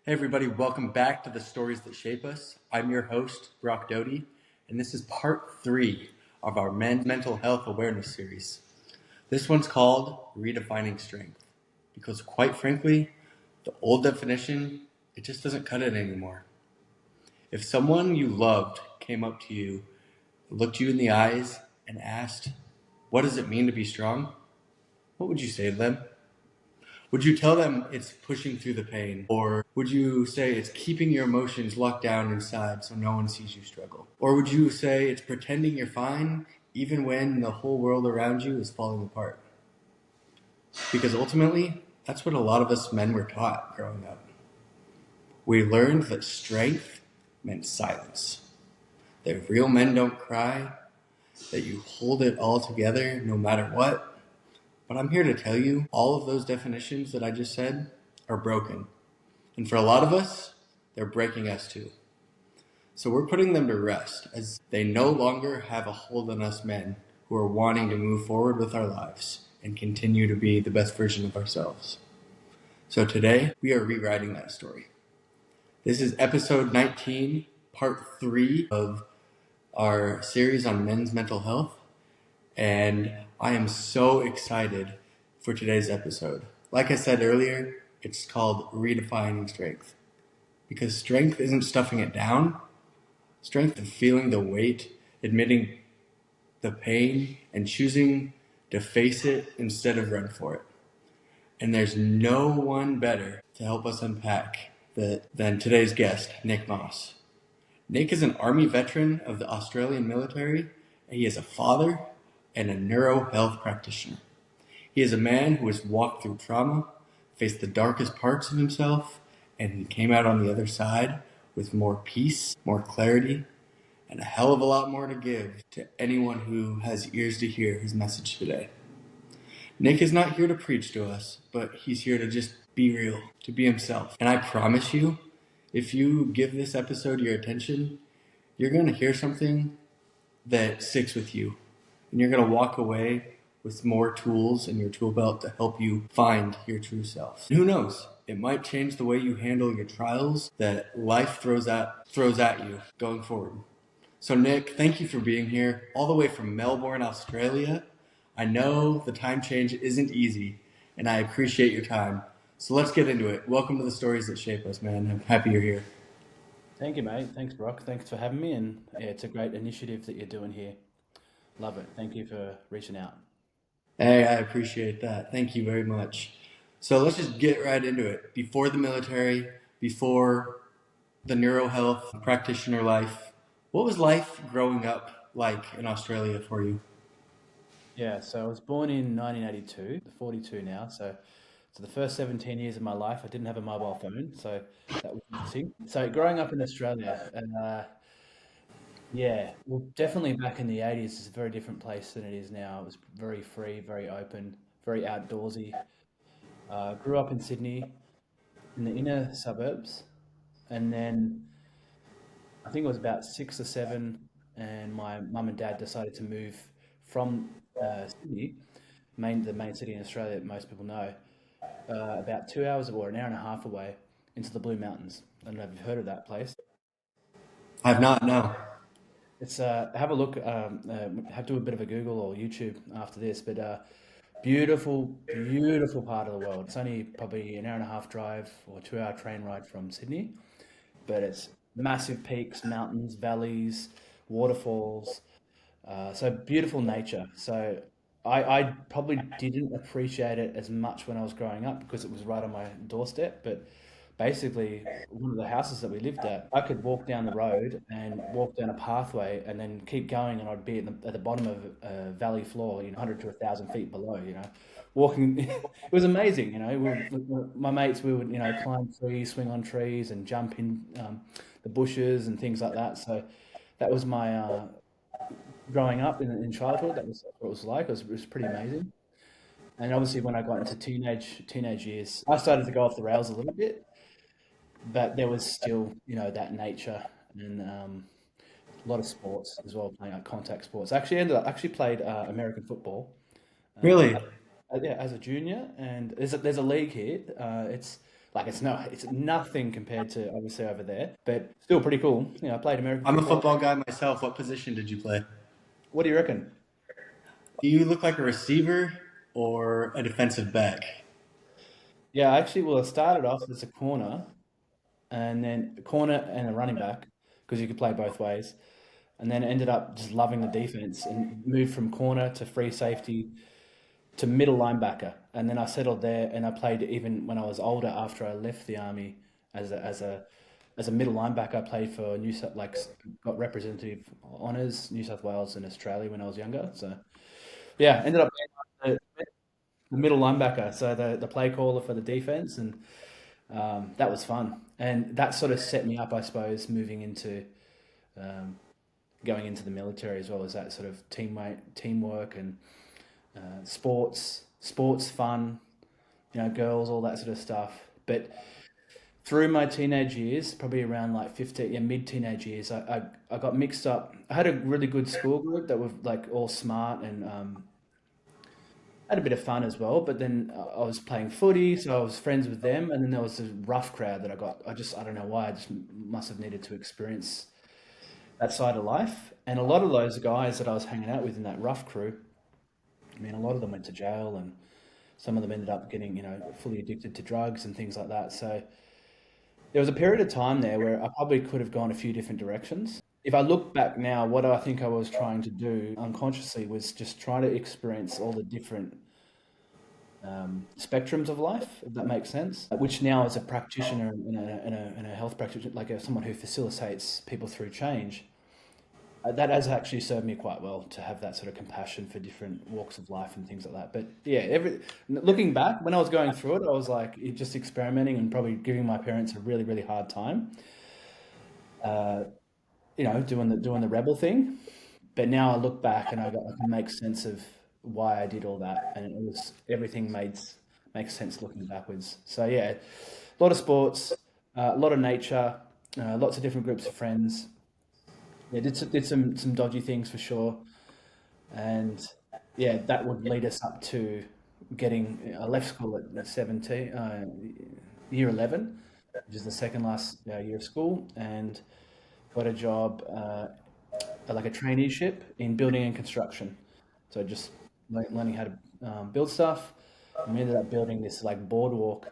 Hey everybody, welcome back to the Stories That Shape Us. I'm your host, Brock Doty, and this is part 3 of our Men's Mental Health Awareness series. This one's called Redefining Strength, because quite frankly, the old definition, it just doesn't cut it anymore. If someone you loved came up to you, looked you in the eyes, and asked, what does it mean to be strong? What would you say to them? Would you tell them it's pushing through the pain? Or would you say it's keeping your emotions locked down inside so no one sees you struggle? Or would you say it's pretending you're fine even when the whole world around you is falling apart? Because ultimately, that's what a lot of us men were taught growing up. We learned that strength meant silence, that real men don't cry, that you hold it all together no matter what. But I'm here to tell you, all of those definitions that I just said are broken. And for a lot of us, they're breaking us too. So we're putting them to rest as they no longer have a hold on us men who are wanting to move forward with our lives and continue to be the best version of ourselves. So today, we are rewriting that story. This is episode 19, part 3 of our series on men's mental health. And I am so excited for today's episode. Like I said earlier, it's called Redefining Strength. Because strength isn't stuffing it down. Strength is feeling the weight, admitting the pain, and choosing to face it instead of run for it. And there's no one better to help us unpack that than today's guest, Nick Moss. Nick is an Army veteran of the Australian military, and he is a father and a neurohealth practitioner. He is a man who has walked through trauma, faced the darkest parts of himself, and he came out on the other side with more peace, more clarity, and a hell of a lot more to give to anyone who has ears to hear his message today. Nick is not here to preach to us, but he's here to just be real, to be himself. And I promise you, if you give this episode your attention, you're going to hear something that sticks with you. And you're going to walk away with more tools in your tool belt to help you find your true self. And who knows? It might change the way you handle your trials that life throws at you going forward. So Nick, thank you for being here all the way from Melbourne, Australia. I know the time change isn't easy, and I appreciate your time. So let's get into it. Welcome to the Stories That Shape Us, man. I'm happy you're here. Thank you, mate. Thanks, Brock. Thanks for having me. And yeah, it's a great initiative that you're doing here. Love it. Thank you for reaching out. Hey, I appreciate that. Thank you very much. So let's just get right into it. Before the military, before the neurohealth practitioner life, what was life growing up like in Australia for you? Yeah, so I was born in 1982, 42 now. So the first 17 years of my life, I didn't have a mobile phone. So that was interesting. So growing up in Australia, yeah, well, definitely back in the 80s, it's a very different place than it is now. It was very free, very open, very outdoorsy. Grew up in Sydney, in the inner suburbs. And then I think it was about 6 or 7, and my mum and dad decided to move from Sydney, the main city in Australia that most people know, about 2 hours or an hour and a half away into the Blue Mountains. I don't know if you've heard of that place. I have not, no. It's have a look, have to do a bit of a Google or YouTube after this, but beautiful, beautiful part of the world. It's only probably an hour and a half drive or 2 hour train ride from Sydney, but it's massive peaks, mountains, valleys, waterfalls. So beautiful nature. So I probably didn't appreciate it as much when I was growing up because it was right on my doorstep. But basically, one of the houses that we lived at, I could walk down the road and walk down a pathway and then keep going, and I'd be at the bottom of a valley floor, 100 to 1,000 feet below. Walking. It was amazing. My mates, we would climb trees, swing on trees, and jump in the bushes and things like that. So that was my growing up in childhood. That was what it was like. It was pretty amazing. And obviously, when I got into teenage years, I started to go off the rails a little bit, but there was still that nature and a lot of sports as well, playing like contact sports. I actually played American football. Uh, Really? yeah, as a junior, and there's a league here. It's Like it's nothing compared to obviously over there, but still pretty cool. I played American I'm a football. football guy myself. What position did you play? What do you reckon? Do you look like a receiver or a defensive back? Yeah, actually, well, I started off as a corner, and then a corner and a running back because you could play both ways, and then ended up just loving the defense and moved from corner to free safety to middle linebacker, and then I settled there, and I played even when I was older after I left the army as a middle linebacker. I played for New South got representative honours New South Wales and Australia when I was younger. So yeah, ended up being the middle linebacker, so the play caller for the defense, and that was fun, and that sort of set me up, I suppose, moving into um, going into the military as well as that sort of teamwork and sports fun, girls, all that sort of stuff. But through my teenage years, probably around like 15, yeah, mid teenage years, I got mixed up. I had a really good school group that were like all smart and had a bit of fun as well. But then I was playing footy, so I was friends with them. And then there was a rough crowd that I got. I don't know why. I just must have needed to experience that side of life. And a lot of those guys that I was hanging out with in that rough crew, I mean, a lot of them went to jail and some of them ended up getting, fully addicted to drugs and things like that. So there was a period of time there where I probably could have gone a few different directions. If I look back now, what I think I was trying to do unconsciously was just try to experience all the different spectrums of life, if that makes sense. Which now, as a practitioner and a health practitioner, like someone who facilitates people through change, that has actually served me quite well to have that sort of compassion for different walks of life and things like that. But yeah, looking back, when I was going through it, I was like just experimenting and probably giving my parents a really, really hard time. Uh, doing the rebel thing. But now I look back and I can make sense of why I did all that, and it was everything makes sense looking backwards. So yeah, a lot of sports, a lot of nature, lots of different groups of friends. Yeah, did some dodgy things for sure, and yeah, that would lead us up to getting. I left school at 17, year 11, which is the second last year of school, and got a job like a traineeship in building and construction. So just learning how to build stuff, and we ended up building this like boardwalk,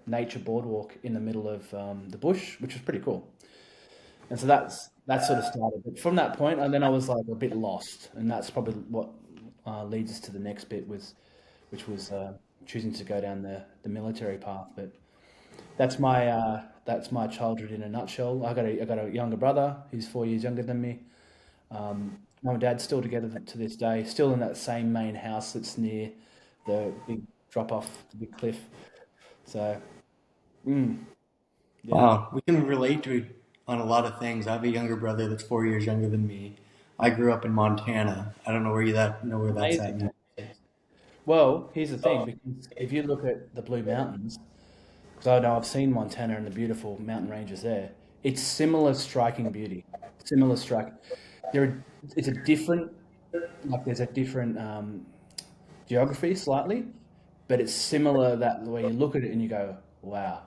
nature boardwalk in the middle of the bush, which was pretty cool. And so that sort of started. But from that point, and then I was like a bit lost, and that's probably what leads us to the next bit which was choosing to go down the military path. But that's my childhood in a nutshell. I got a younger brother. He's 4 years younger than me. Mum and dad still together to this day. Still in that same main house that's near the big drop off, the big cliff. So yeah, Wow, we can relate to on a lot of things. I have a younger brother that's 4 years younger than me. I grew up in Montana. I don't know where you that know where that's at. amazing. Well, here's the thing, because if you look at the Blue Mountains, because I know I've seen Montana and the beautiful mountain ranges there, it's similar striking beauty, similar strike. It's a different, like there's a different geography slightly, but it's similar that the way you look at it and you go, wow.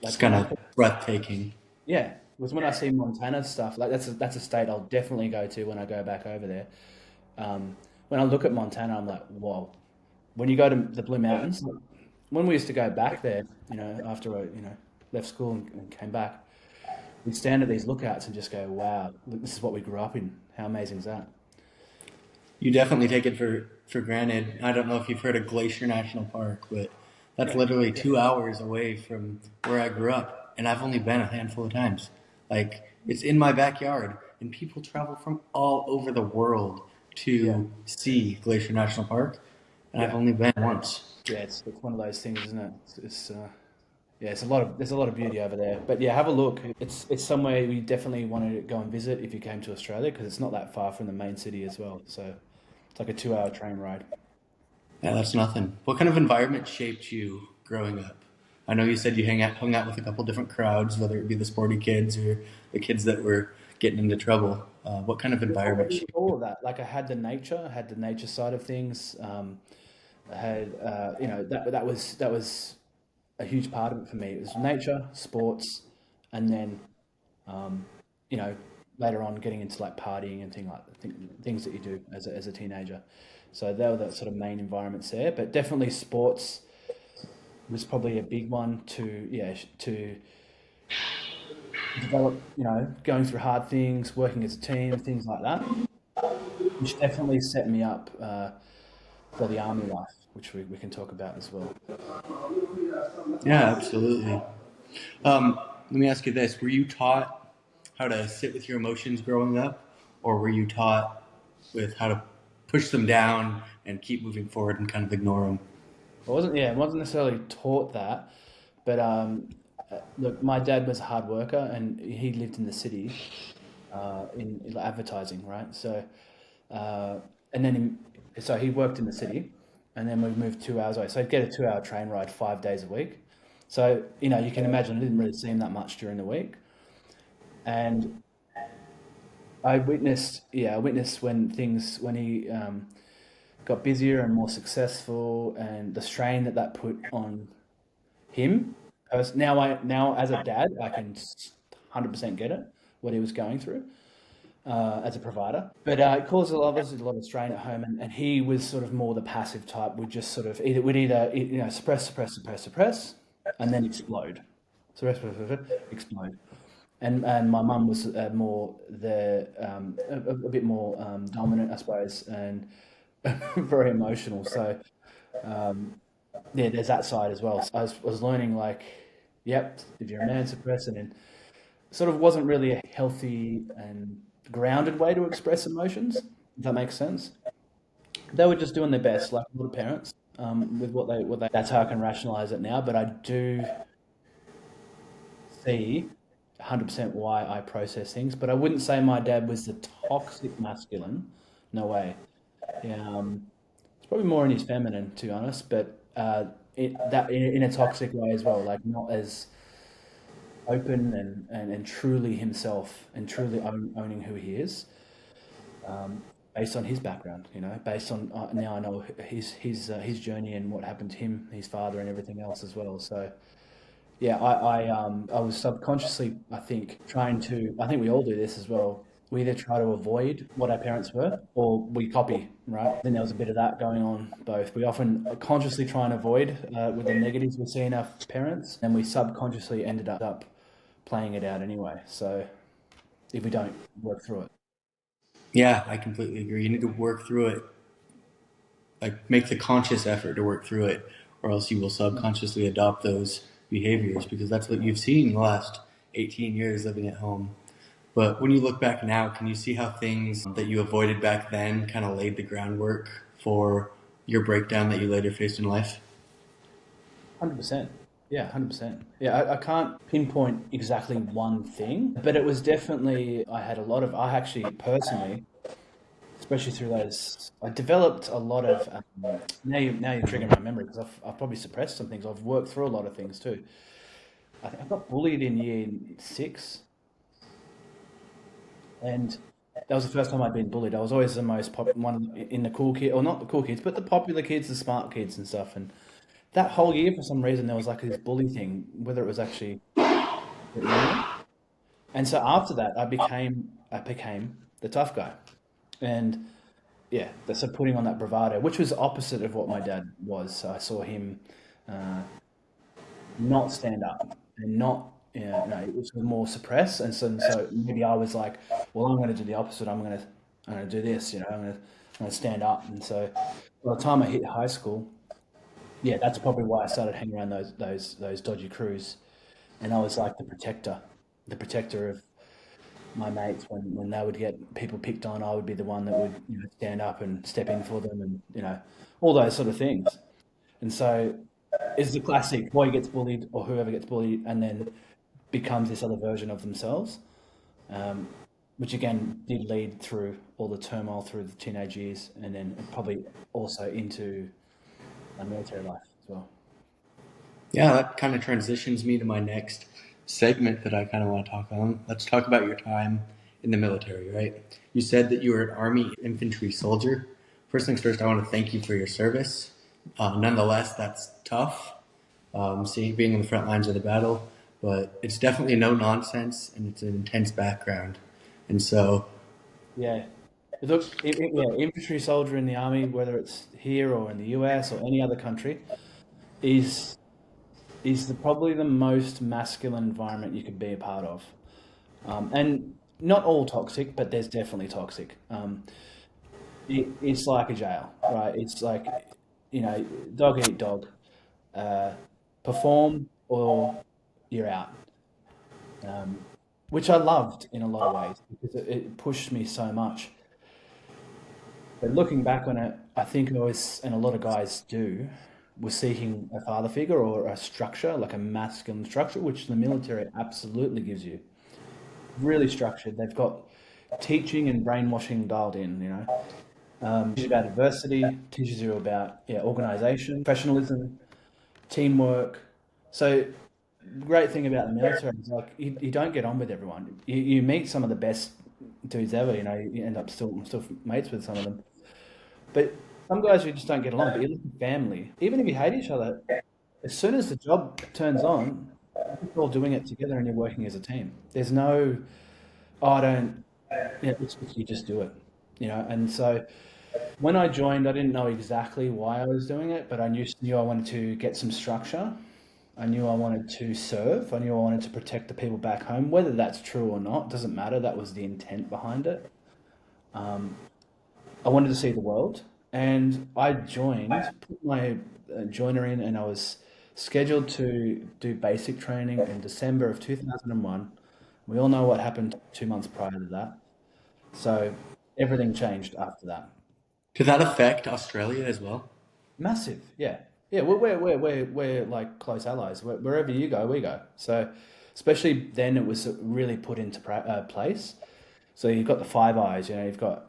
It's Like when kind I of breathtaking. Yeah, because when I see Montana stuff, like that's a state I'll definitely go to when I go back over there. When I look at Montana, I'm like, whoa. When you go to the Blue Mountains, like, when we used to go back there, after I, left school and came back, we'd stand at these lookouts and just go, wow, look, this is what we grew up in. How amazing is that? You definitely take it for granted. I don't know if you've heard of Glacier National Park, but that's Yeah. literally 2 hours away from where I grew up, and I've only been a handful of times. Like it's in my backyard, and people travel from all over the world Yeah. to see Glacier National Park, and I've Yeah. only been once. Yeah, it's one of those things, isn't it? Yeah, there's a lot of beauty over there. But yeah, have a look. It's somewhere we definitely want to go and visit if you came to Australia because it's not that far from the main city as well. So it's like a 2 hour train ride. Yeah, that's nothing. What kind of environment shaped you growing up? I know you said you hung out with a couple different crowds, whether it be the sporty kids or the kids that were getting into trouble. What kind of Yeah, environment shaped all of that. Like I had the nature side of things. I had that was a huge part of it for me. It was nature, sports, and then um, you know, later on getting into like partying and things that you do as a teenager. So they were the sort of main environments there, but definitely sports was probably a big one to develop, going through hard things, working as a team, things like that, which definitely set me up for the army life, which we can talk about as well. Yeah, absolutely. Let me ask you this: were you taught how to sit with your emotions growing up, or were you taught with how to push them down and keep moving forward and kind of ignore them? I wasn't necessarily taught that, but look, my dad was a hard worker and he lived in the city in advertising, right? So, uh, and then so he worked in the city, and then we moved 2 hours away. So I'd get a 2 hour train ride 5 days a week. So you can imagine I didn't really see him that much during the week, and I witnessed when he got busier and more successful, and the strain that put on him. Now as a dad, I can 100% get it what he was going through as a provider. But it caused obviously a lot of strain at home, and he was sort of more the passive type. Would just sort of either suppress, and then explode. Suppress, explode. And my mum was more a bit more dominant, I suppose, and very emotional. So yeah, there's that side as well. So I was learning like, yep, if you're a man, suppress it, and sort of wasn't really a healthy and grounded way to express emotions. If that makes sense. They were just doing their best, like a lot of parents, with what they. That's how I can rationalize it now. But I do see 100% why I process things. But I wouldn't say my dad was the toxic masculine. No way. Yeah, it's probably more in his feminine, to be honest. But that in a toxic way as well, like not as open and truly himself and truly owning who he is, based on his background. Based on now I know his journey and what happened to him, his father, and everything else as well. So yeah, I was subconsciously, I think, trying to. I think we all do this as well. We either try to avoid what our parents were, or we copy. Right? Then there was a bit of that going on. Both. We often consciously try and avoid with the negatives we see in our parents, and we subconsciously ended up playing it out anyway. So if we don't work through it. Yeah, I completely agree. You need to work through it, like make the conscious effort to work through it, or else you will subconsciously adopt those behaviors because that's what you've seen the last 18 years living at home. But when you look back now, can you see how things that you avoided back then kind of laid the groundwork for your breakdown that you later faced in life? 100%. Yeah, 100%. Yeah, I can't pinpoint exactly one thing, but it was definitely, I actually personally, especially through those, I developed a lot of, now you're triggering my memory because I've probably suppressed some things. I've worked through a lot of things too. I think I got bullied in year 6, and that was the first time I'd been bullied. I was always the most one in the cool kid, or not the cool kids, but the popular kids, the smart kids and stuff. And that whole year, for some reason, there was like this bully thing, whether it was actually real. And so after that, I became the tough guy, and yeah, that's so putting on that bravado, which was opposite of what my dad was. So I saw him uh, not stand up and not, no, it was more suppress. And so maybe I was like, well, I'm going to do the opposite. I'm going to do this. I'm going to stand up. And so by the time I hit high school, yeah, that's probably why I started hanging around those dodgy crews, and I was like the protector of my mates when they would get people picked on. I would be the one that would stand up and step in for them, and all those sort of things. And so it's the classic boy gets bullied or whoever gets bullied, and then becomes this other version of themselves, um, which again did lead through all the turmoil through the teenage years, and then probably also into my military life as well. Yeah, that kind of transitions me to my next segment that I kind of want to talk on. Let's talk about your time in the military, right? You said that you were an Army infantry soldier. First things first, I want to thank you for your service. Nonetheless, that's tough. seeing being in the front lines of the battle. But it's definitely no nonsense, and it's an intense background. And so, Yeah. Look, yeah, infantry soldier in the army, whether it's here or in the US or any other country, is probably the most masculine environment you could be a part of. And not all toxic, but there's definitely toxic. It's like a jail, right? It's like, dog eat dog. Uh, Perform or you're out. Um, which I loved in a lot of ways because it pushed me so much. But looking back on it, I think I was, and a lot of guys do, was seeking a father figure or a structure, like a masculine structure, which the military absolutely gives you. Really structured. They've got teaching and brainwashing dialed in, teaches you about adversity, teaches you about organization, professionalism, teamwork. So great thing about the military is like you don't get on with everyone. You meet some of the best dudes ever. You end up still mates with some of them. But some guys you just don't get along. But you're like a family. Even if you hate each other, as soon as the job turns on, you're all doing it together and you're working as a team. There's no, oh, I don't. You just do it. And so when I joined, I didn't know exactly why I was doing it, but I knew I wanted to get some structure. I knew I wanted to serve. I knew I wanted to protect the people back home. Whether that's true or not doesn't matter. That was the intent behind it. I wanted to see the world, and I joined, put my joiner in, and I was scheduled to do basic training in December of 2001. We all know what happened 2 months prior to that. So everything changed after that. did that affect Australia as well? Massive, yeah, yeah. We're like close allies. Wherever you go, we go. So, especially then, it was really put into place. So you've got the Five Eyes. You've got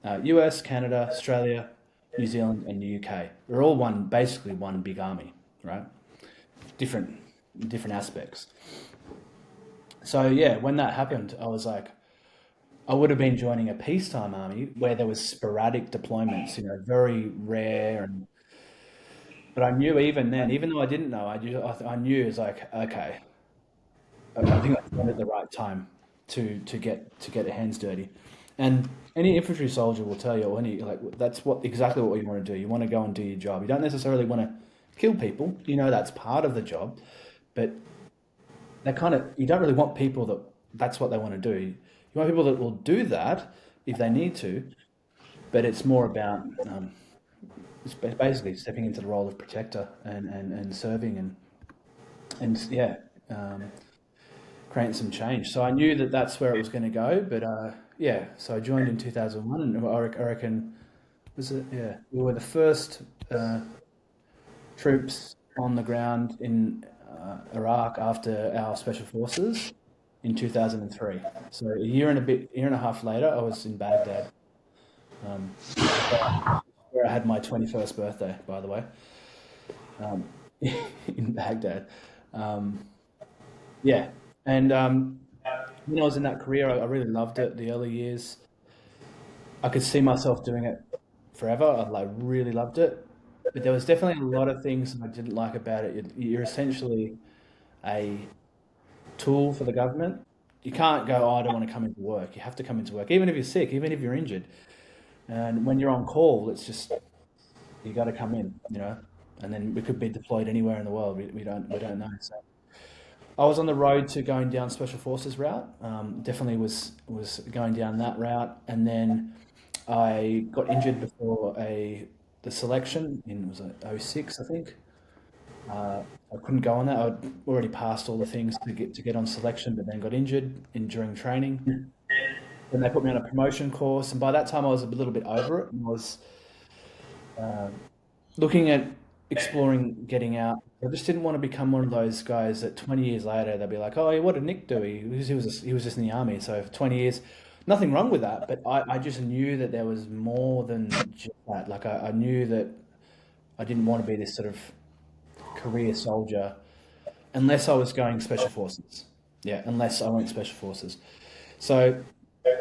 US, Canada, Australia, New Zealand, and the UK. We're all basically one big army, right? Different different aspects. So yeah, when that happened, I was like, I would have been joining a peacetime army where there was sporadic deployments, very rare. But I knew even then, even though I didn't know, I knew it's like, okay, I think I joined at the right time to get their hands dirty. And any infantry soldier will tell you, or any like that's exactly what you want to do. You want to go and do your job. You don't necessarily want to kill people. That's part of the job, but you don't really want people that's what they want to do. You want people that will do that if they need to, but it's more about it's basically stepping into the role of protector and serving and yeah, um, creating some change. So I knew that that's where it was going to go. But yeah, so I joined in 2001, and I reckon was it? Yeah, we were the first troops on the ground in Iraq after our special forces in 2003. So a year and a half later, I was in Baghdad, um, where I had my 21st birthday, by the way, um, in Baghdad. Um, yeah, and when I was in that career, I really loved it. The early years, I could see myself doing it forever. I like really loved it, but there was definitely a lot of things I didn't like about it. You're essentially a tool for the government. You can't go, oh, I don't want to come into work. You have to come into work, even if you're sick, even if you're injured. And when you're on call, it's just you got to come in. And then we could be deployed anywhere in the world. We don't know. So I was on the road to going down special forces route. Definitely was going down that route, and then I got injured before the selection in was it '06, I think. I couldn't go on that. I'd already passed all the things to get on selection, but then got injured during training. Then they put me on a promotion course, and by that time I was a little bit over it and was uh, looking at exploring getting out. I just didn't want to become one of those guys that 20 years later they'll be like, "Oh, what did Nick do? He was just in the army." So for 20 years, nothing wrong with that. But I just knew that there was more than just that. Like I knew that I didn't want to be this sort of career soldier unless I was going special forces. Yeah, unless I went special forces. So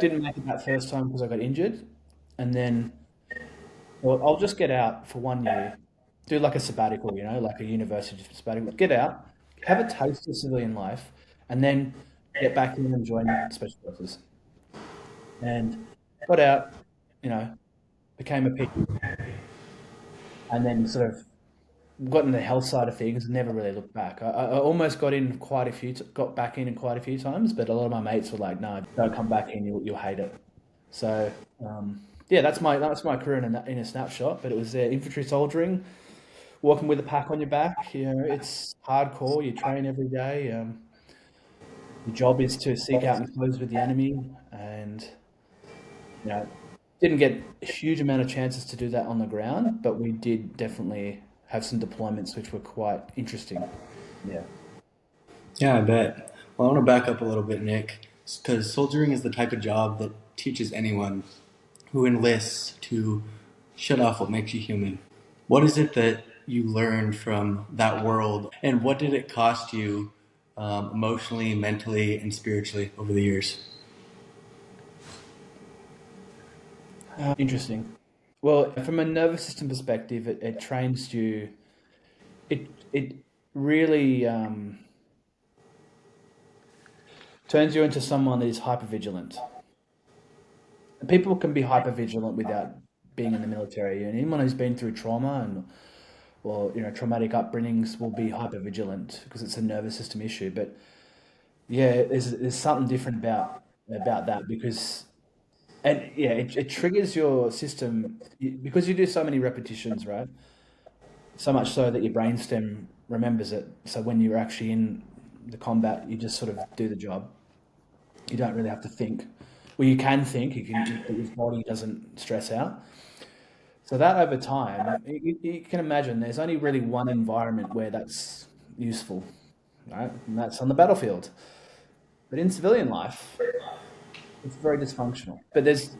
didn't make it that first time because I got injured, and then well, I'll just get out for 1 year do like a sabbatical, like a university sabbatical. Get out, have a taste of civilian life, and then get back in and join special forces. And got out, you know, became a P, and then sort of got into the health side of things and never really looked back. I almost got back in quite a few times, but a lot of my mates were like, "No, don't come back in. You'll hate it." So yeah, that's my career in a snapshot. But it was infantry soldiering, walking with a pack on your back. It's hardcore. You train every day. Your job is to seek out and close with the enemy, and you know, didn't get a huge amount of chances to do that on the ground, but we did definitely have some deployments which were quite interesting. Yeah. Yeah, I bet. Well, I want to back up a little bit, Nick, because soldiering is the type of job that teaches anyone who enlists to shut off what makes you human. What is it that you learned from that world, and what did it cost you emotionally, mentally, and spiritually over the years? Interesting. Well, from a nervous system perspective, it trains you. It really turns you into someone that is hyper vigilant. People can be hyper vigilant without being in the military, and anyone who's been through trauma and traumatic upbringings will be hyper vigilant because it's a nervous system issue. But yeah, there's something different about that because and yeah, it triggers your system because you do so many repetitions, right? So much so that your brainstem remembers it. So when you're actually in the combat, you just sort of do the job. You don't really have to think. Well, you can think, but your body doesn't stress out. So that over time, you can imagine there's only really one environment where that's useful, right? And that's on the battlefield. But in civilian life, it's very dysfunctional. But there's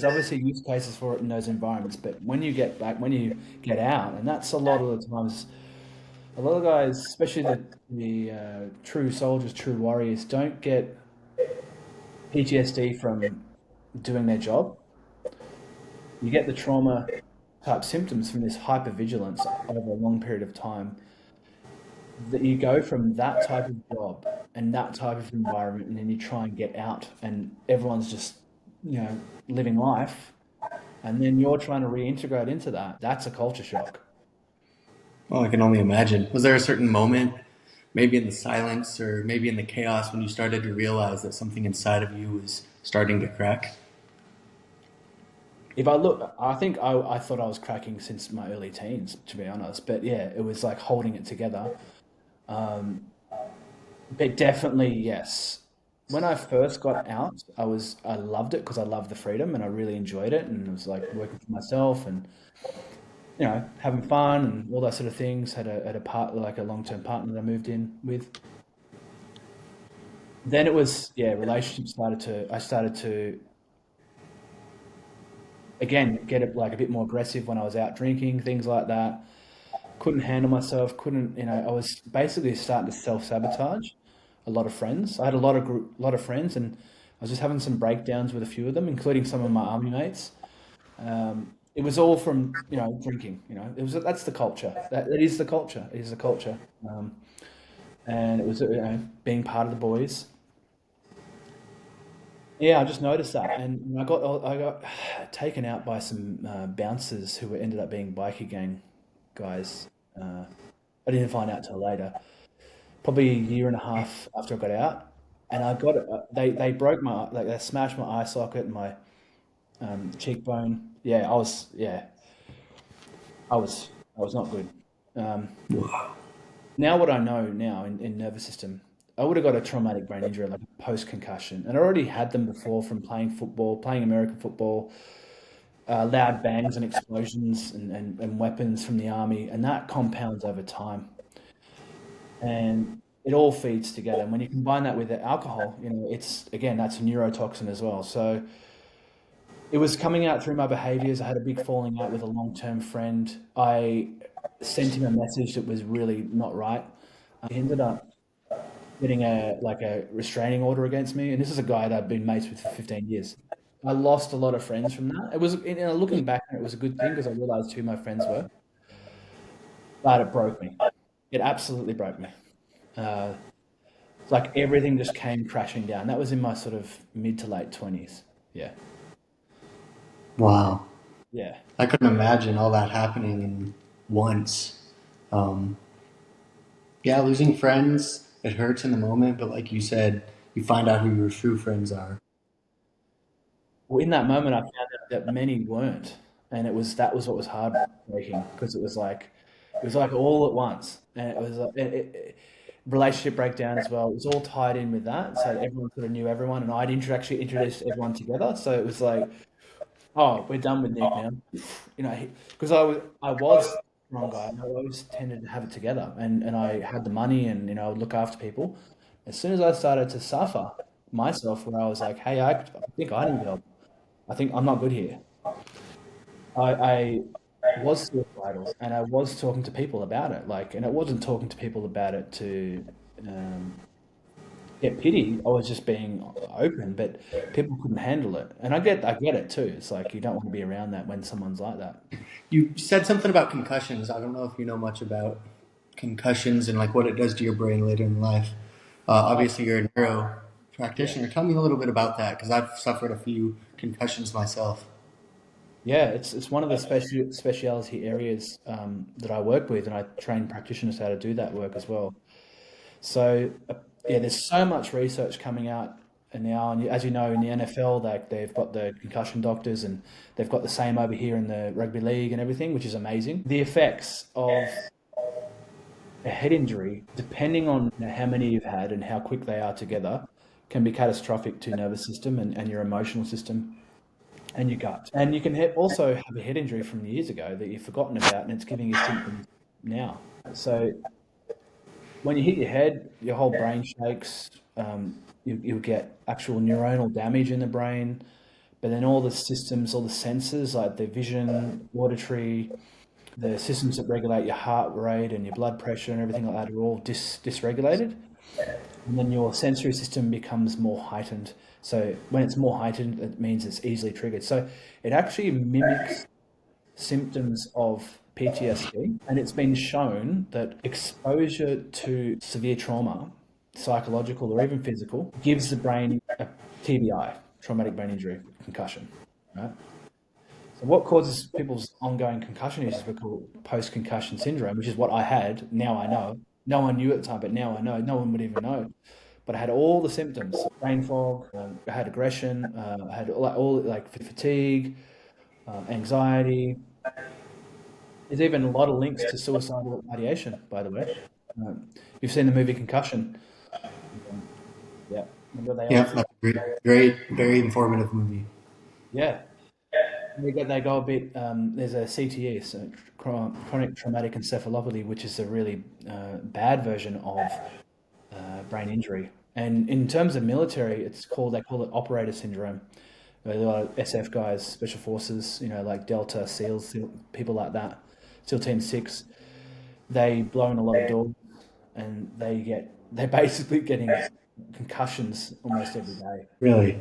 obviously use cases for it in those environments. But when you get out, and that's a lot of the times, a lot of guys, especially the true soldiers, true warriors, don't get PTSD from doing their job. You get the trauma type symptoms from this hypervigilance over a long period of time. That you go from that type of job and that type of environment, and then you try and get out, and everyone's just living life, and then you're trying to reintegrate into that. That's a culture shock. Well, I can only imagine. Was there a certain moment, maybe in the silence or maybe in the chaos, when you started to realize that something inside of you was starting to crack? If I look, I think I thought I was cracking since my early teens, to be honest. But yeah, it was like holding it together. Um, but definitely, yes. When I first got out, I loved it because I loved the freedom and I really enjoyed it, and it was like working for myself and having fun and all that sort of things. Had a part like a long term partner that I moved in with. Then it was relationships I started to again get it like a bit more aggressive when I was out drinking, things like that. Couldn't handle myself. Couldn't I was basically starting to self sabotage a lot of friends. I had a lot of friends, and I was just having some breakdowns with a few of them, including some of my army mates. It was all from drinking. That's the culture. That is the culture. It is the culture. And it was being part of the boys. Yeah, I just noticed that, and I got taken out by some bouncers who ended up being bikie gang guys. I didn't find out till later, probably a year and a half after I got out, and I got they broke my like they smashed my eye socket and my cheekbone. I was not good. Um, Now what I know now in nervous system, I would have got a traumatic brain injury, like a post concussion, and I already had them before from playing football, playing American football, loud bangs and explosions and weapons from the army, and that compounds over time, and it all feeds together. And when you combine that with the alcohol, it's again that's a neurotoxin as well. So it was coming out through my behaviors. I had a big falling out with a long term friend. I sent him a message that was really not right. He ended up getting a restraining order against me, and this is a guy that I've been mates with for 15 years. I lost a lot of friends from that. It was, looking back, it was a good thing because I realized who my friends were. but it broke me. It absolutely broke me. Uh, it's like everything just came crashing down. That was in my sort of mid to late 20s. Yeah. Wow. Yeah. I couldn't imagine all that happening in once. Um, yeah, losing friends, it hurts in the moment, but like you said, you find out who your true friends are. Well, in that moment, I found out that many weren't, and that was what was heartbreaking because it was like all at once, and it was like, relationship breakdown as well. It was all tied in with that, so everyone sort of knew everyone, and actually introduced everyone together. So it was like, oh, we're done with Nick now, you know, because I was a strong guy, and I always tended to have it together, and I had the money, and I would look after people. As soon as I started to suffer myself, where I was like, hey, I think I need help. I think I'm not good here. I was suicidal, and I was talking to people about it. And I wasn't talking to people about it to um, get pity. I was just being open, but people couldn't handle it, and I get it too. It's like you don't want to be around that when someone's like that. You said something about concussions. I don't know if you know much about concussions and like what it does to your brain later in life. Oh, Obviously, you're a neuro yeah, practitioner. Tell me a little bit about that because I've suffered a few concussions myself. yeah. It's one of the speciality areas that I work with, and I train practitioners how to do that work as well. So yeah, there's so much research coming out and now, and as you know, in the NFL, they've got the concussion doctors, and they've got the same over here in the rugby league and everything, which is amazing. The effects of a head injury, depending on how many you've had and how quick they are together, can be catastrophic to your nervous system and your emotional system and your gut. And you can also have a head injury from years ago that you've forgotten about, and it's giving you symptoms now. So when you hit your head, your whole brain shakes. You get actual neuronal damage in the brain, but then all the systems, all the senses like the vision, auditory, the systems that regulate your heart rate and your blood pressure and everything like that are all dysregulated. And then your sensory system becomes more heightened. So when it's more heightened, it means it's easily triggered. So it actually mimics symptoms of PTSD, and it's been shown that exposure to severe trauma, psychological or even physical, gives the brain a TBI, traumatic brain injury, concussion. Right. So what causes people's ongoing concussion issues we call post-concussion syndrome, which is what I had. Now I know. No one knew at the time, but now I know. No one would even know. But I had all the symptoms: brain fog. I had aggression. I had all like fatigue, anxiety. There's even a lot of links to suicidal ideation, by the way. You've seen the movie Concussion. Um, yeah. Remember they Yep, obviously, that's a great, very informative movie. yeah. They go a bit, there's a CTE, so chronic traumatic encephalopathy, which is a really bad version of brain injury. And in terms of military, they call it operator syndrome. There are a lot of SF guys, special forces, like Delta, SEALs, people like that, SEAL Team 6, they blow in a lot of doors, and they're basically getting concussions almost every day. Really?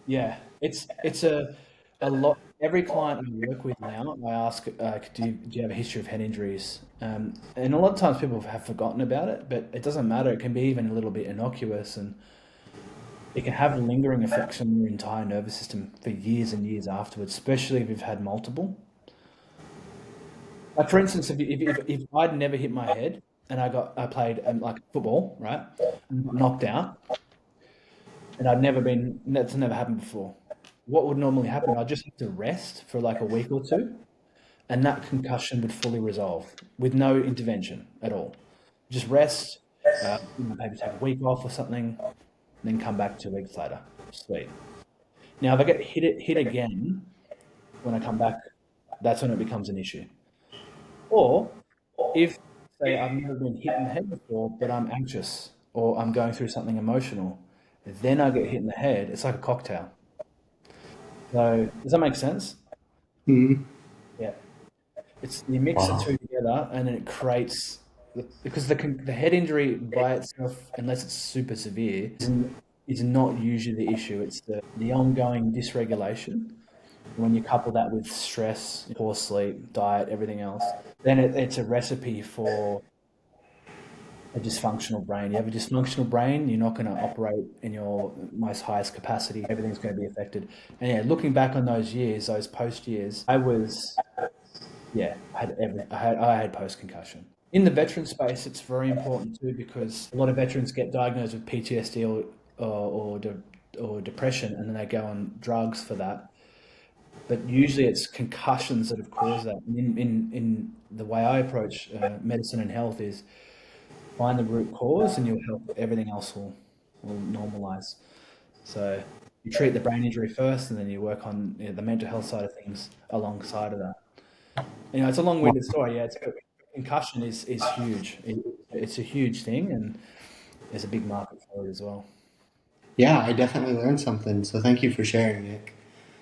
Yeah, it's a lot. Every client I work with now, I ask, do you have a history of head injuries? And a lot of times people have forgotten about it, but it doesn't matter. It can be even a little bit innocuous, and it can have lingering effects on your entire nervous system for years and years afterwards, especially if you've had multiple. Like for instance, if I'd never hit my head and I played like football, right, and got knocked out, and that's never happened before. What would normally happen? I'd just have to rest for like a week or two, and that concussion would fully resolve with no intervention at all. Just rest, maybe take a week off or something, and then come back 2 weeks later. Sweet. Now, if I get hit again when I come back, that's when it becomes an issue. Or if, say, I've never been hit in the head before, but I'm anxious or I'm going through something emotional, then I get hit in the head. It's like a cocktail. So does that make sense? Hmm. Yeah. It's you mix the Wow. two together, and then it creates because the head injury by itself, unless it's super severe, is not usually the issue. It's the ongoing dysregulation When you couple that with stress, poor sleep, diet, everything else, then it's a recipe for a dysfunctional brain. You have a dysfunctional brain, you're not going to operate in your most highest capacity. Everything's going to be affected. And yeah, looking back on those years, those post years, I had post concussion. In the veteran space, it's very important too because a lot of veterans get diagnosed with PTSD or depression, and then they go on drugs for that. But usually, it's concussions that have caused that. And in the way I approach medicine and health is find the root cause, and you'll help. Everything else will normalize. So you treat the brain injury first, and then you work on the mental health side of things alongside of that. It's a long-winded story. Yeah, but concussion is huge. It's a huge thing, and there's a big market for it as well. Yeah, I definitely learned something. So thank you for sharing, Nick.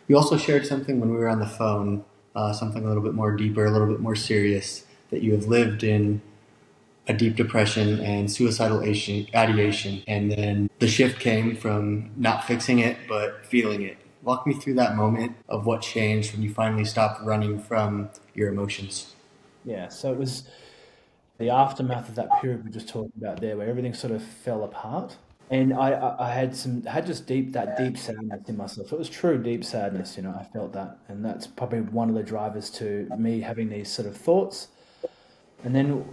You also shared something when we were on the phone, something a little bit more deeper, a little bit more serious, that you have lived in a deep depression and suicidal ideation. And then the shift came from not fixing it, but feeling it. Walk me through that moment of what changed when you finally stopped running from your emotions. Yeah, so it was the aftermath of that period we just talked about there, where everything sort of fell apart. And I had just that deep sadness in myself. It was true deep sadness, I felt that. And that's probably one of the drivers to me having these sort of thoughts. And then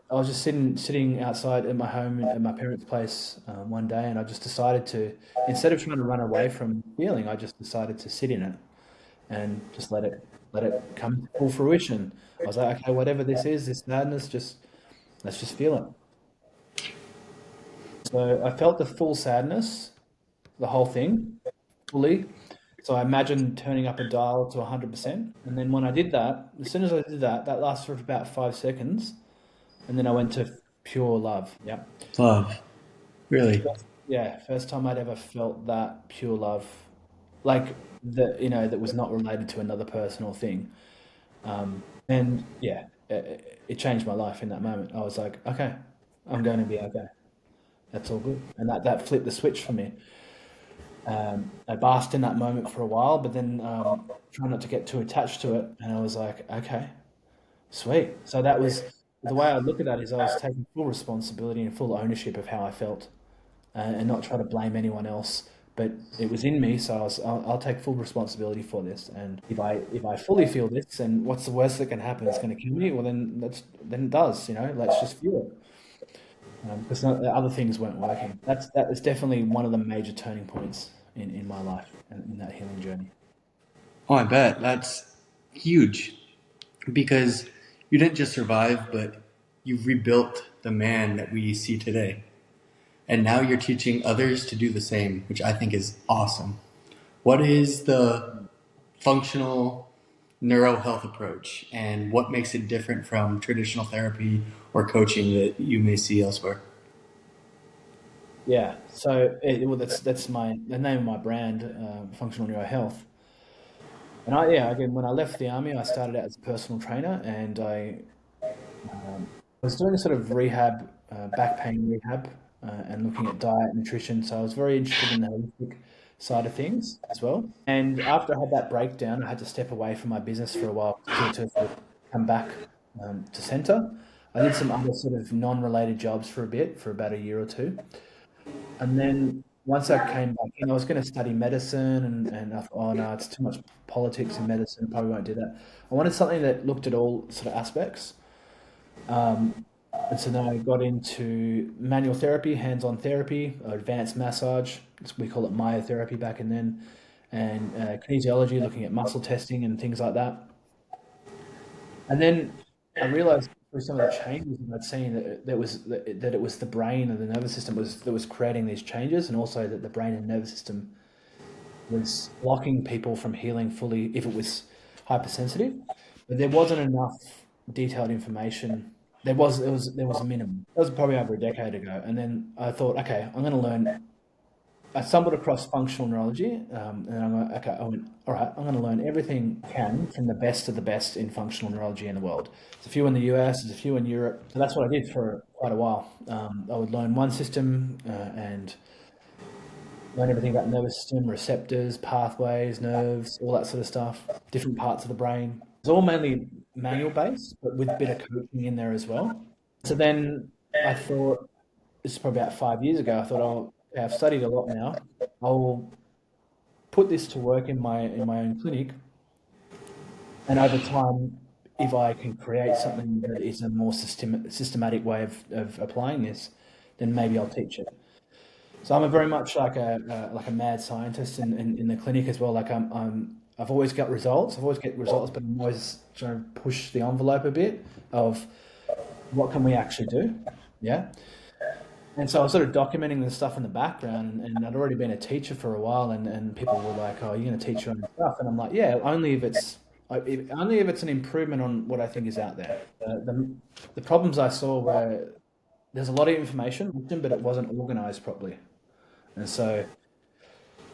I was just sitting outside at my home at my parents' place one day, and I just decided to, instead of trying to run away from feeling, I just decided to sit in it and just let it come to full fruition. I was like, okay, whatever this is, this madness, just let's just feel it. So I felt the full sadness, the whole thing, fully. So I imagined turning up a dial to 100%. And then when I did that, as soon as I did that, that lasted for about 5 seconds. And then I went to pure love. Yeah. Love. Really? Yeah. First time I'd ever felt that pure love, like that was not related to another person or thing. And yeah, it changed my life in that moment. I was like, okay, I'm going to be okay. That's all good. And that flipped the switch for me. I basked in that moment for a while, but then try not to get too attached to it. And I was like, okay, sweet. So that was the way I look at that is I was taking full responsibility and full ownership of how I felt, and not try to blame anyone else. But it was in me, so I'll take full responsibility for this. And if I fully feel this, then what's the worst that can happen? It's going to kill me. Well, then it does. Let's just feel it. Because the other things weren't working. That was definitely one of the major turning points in my life and in that healing journey. Oh, I bet. That's huge because you didn't just survive, but you've rebuilt the man that we see today. And now you're teaching others to do the same, which I think is awesome. What is the functional neurohealth approach and what makes it different from traditional therapy or coaching that you may see elsewhere? Yeah. So that's the name of my brand, Functional Neuro Health. And again, when I left the army, I started out as a personal trainer, and I was doing a sort of rehab, back pain rehab, and looking at diet, nutrition. So I was very interested in the holistic side of things as well. And after I had that breakdown, I had to step away from my business for a while to sort of come back to center. I did some other sort of non-related jobs for a bit, for about a year or two. And then once I came back in, I was going to study medicine, and I thought, oh no, it's too much politics in medicine. Probably won't do that. I wanted something that looked at all sort of aspects. And so then I got into manual therapy, hands-on therapy, advanced massage. We call it myotherapy back in then, and kinesiology, looking at muscle testing and things like that. And then I realized through some of the changes that I'd seen that it was the brain and the nervous system that was creating these changes, and also that the brain and nervous system was blocking people from healing fully if it was hypersensitive. But there wasn't enough detailed information. There was a minimum. That was probably over a decade ago. And then I thought, okay, I'm going to learn. I stumbled across functional neurology, and I'm like, okay, all right, I'm going to learn everything I can from the best of the best in functional neurology in the world. There's a few in the US, there's a few in Europe. So that's what I did for quite a while. I would learn one system, and learn everything about nervous system, receptors, pathways, nerves, all that sort of stuff, different parts of the brain. It's all mainly manual based, but with a bit of coaching in there as well. So then I thought, this is probably about 5 years ago, I thought, oh, okay, I've studied a lot now. I'll put this to work in my own clinic, and over time, if I can create something that is a more systematic way of applying this, then maybe I'll teach it. So I'm a very much like a mad scientist in the clinic as well. Like I've always got results. I've always get results, but I'm always trying to push the envelope a bit of what can we actually do. Yeah. And so I was sort of documenting the stuff in the background, and I'd already been a teacher for a while, and people were like, "Oh, you're going to teach your own stuff?" And I'm like, "Yeah, only if it's an improvement on what I think is out there." The problems I saw were there's a lot of information, but it wasn't organized properly, and so it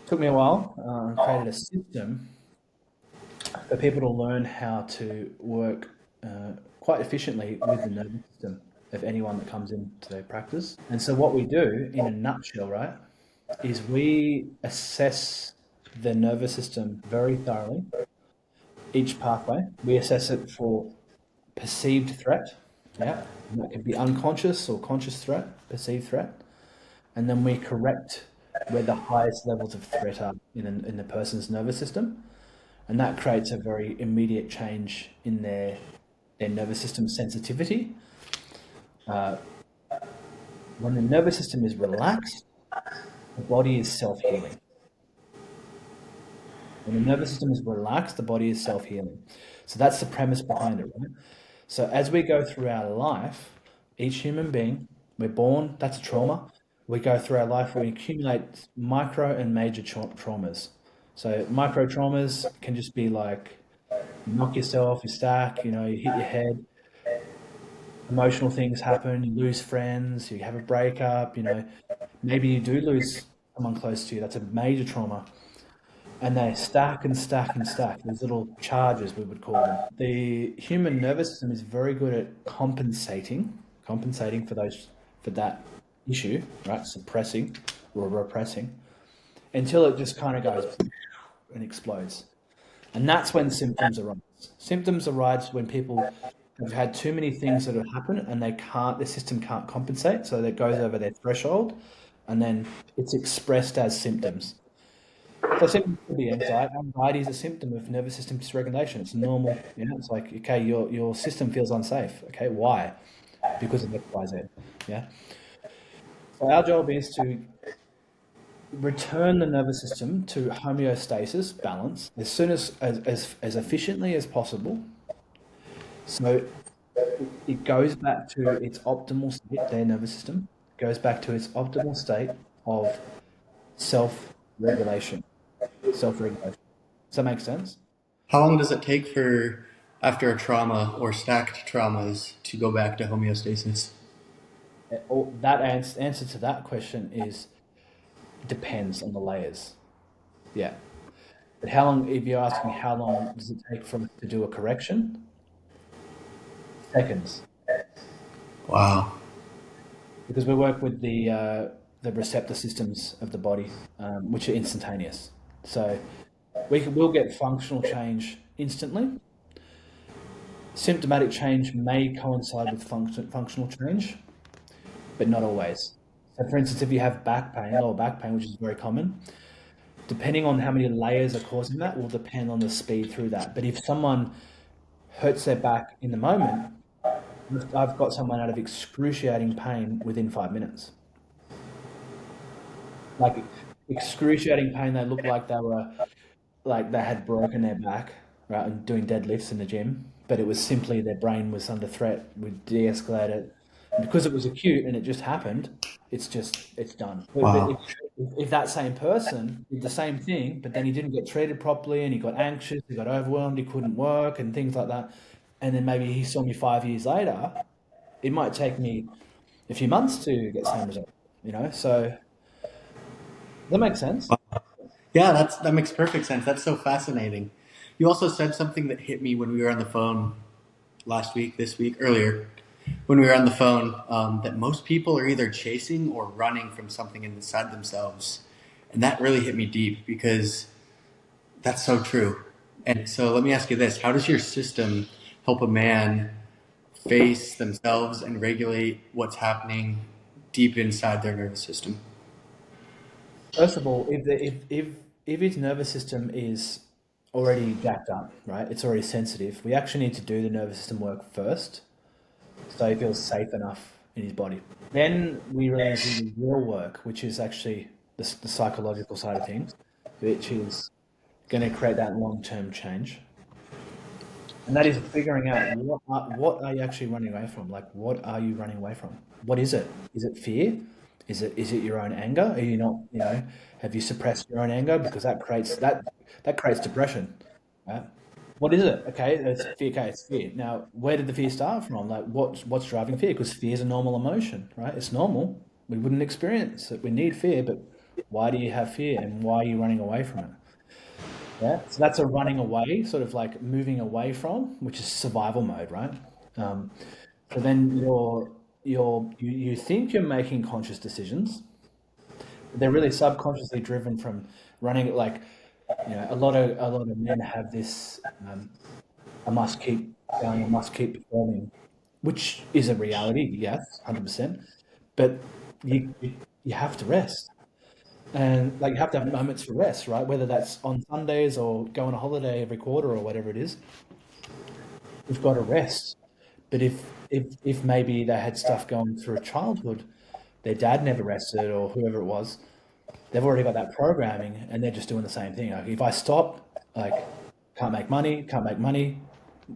took me a while. I created a system for people to learn how to work quite efficiently with the nervous system of anyone that comes into their practice. And so what we do in a nutshell, right, is we assess the nervous system very thoroughly, each pathway. We assess it for perceived threat. Yeah. And that could be unconscious or conscious threat, perceived threat. And then we correct where the highest levels of threat are in the person's nervous system. And that creates a very immediate change in their nervous system sensitivity. When the nervous system is relaxed, the body is self-healing. When the nervous system is relaxed, the body is self-healing. So that's the premise behind it, right? So as we go through our life, each human being, we're born, that's a trauma. We go through our life, we accumulate micro and major traumas. So micro traumas can just be like you knock yourself, you stack, you hit your head, emotional things happen, you lose friends, you have a breakup, maybe you do lose someone close to you. That's a major trauma. And they stack and stack and stack, these little charges, we would call them. The human nervous system is very good at compensating for that issue, right? Suppressing or repressing until it just kind of goes and explodes. And that's when symptoms arise. Symptoms arise when people have had too many things that have happened and the system can't compensate. So that goes over their threshold and then it's expressed as symptoms. So symptoms could be anxiety. Anxiety is a symptom of nervous system dysregulation. It's normal. It's like, okay, your system feels unsafe. Okay, why? Because of X, Y, Z. Yeah. So our job is to return the nervous system to homeostasis, balance, as soon as efficiently as possible. So it goes back to its optimal state, their nervous system goes back to its optimal state of self-regulation. Self-regulation. Does that make sense? How long does it take for after a trauma or stacked traumas to go back to homeostasis? That answer to that question is depends on the layers. Yeah. But how long, if you're asking how long does it take for us to do a correction? Seconds. Wow. Because we work with the receptor systems of the body, which are instantaneous. So we'll get functional change instantly. Symptomatic change may coincide with functional change, but not always. So for instance, if you have lower back pain, which is very common, depending on how many layers are causing that will depend on the speed through that. But if someone hurts their back in the moment, I've got someone out of excruciating pain within 5 minutes. Like excruciating pain, they look like they had broken their back, right, and doing deadlifts in the gym, but it was simply their brain was under threat. We de-escalate it. And because it was acute and it just happened, it's done. But Wow. if that same person did the same thing, but then he didn't get treated properly and he got anxious, he got overwhelmed, he couldn't work and things like that, and then maybe he saw me 5 years later, it might take me a few months to get the same result, So that makes sense. Yeah, that makes perfect sense. That's so fascinating. You also said something that hit me when we were on the phone last week, this week, earlier, when we were on the phone, that most people are either chasing or running from something inside themselves. And that really hit me deep because that's so true. And so let me ask you this: how does your system help a man face themselves and regulate what's happening deep inside their nervous system? First of all, if his nervous system is already jacked up, right? It's already sensitive. We actually need to do the nervous system work first, so he feels safe enough in his body. Then we really need to do the real work, which is actually the psychological side of things, which is going to create that long-term change. And that is figuring out what are you actually running away from? Like, what are you running away from? What is it? Is it fear? Is it your own anger? Are you not, have you suppressed your own anger? Because that creates depression, right? What is it? Okay, it's fear. Okay, it's fear. Now, where did the fear start from? Like, what's driving fear? Because fear is a normal emotion, right? It's normal. We wouldn't experience it. We need fear, but why do you have fear, and why are you running away from it? Yeah, so that's a running away, sort of like moving away from, which is survival mode, right? Um, so then you think you're making conscious decisions, but they're really subconsciously driven from running. Like, a lot of men have this. I must keep going. I must keep performing, which is a reality. Yes, 100%. But you have to rest. And like you have to have moments for rest, right? Whether that's on Sundays or go on a holiday every quarter or whatever it is, you've got to rest. But if maybe they had stuff going through childhood, their dad never rested or whoever it was, they've already got that programming and they're just doing the same thing. Like if I stop, like can't make money,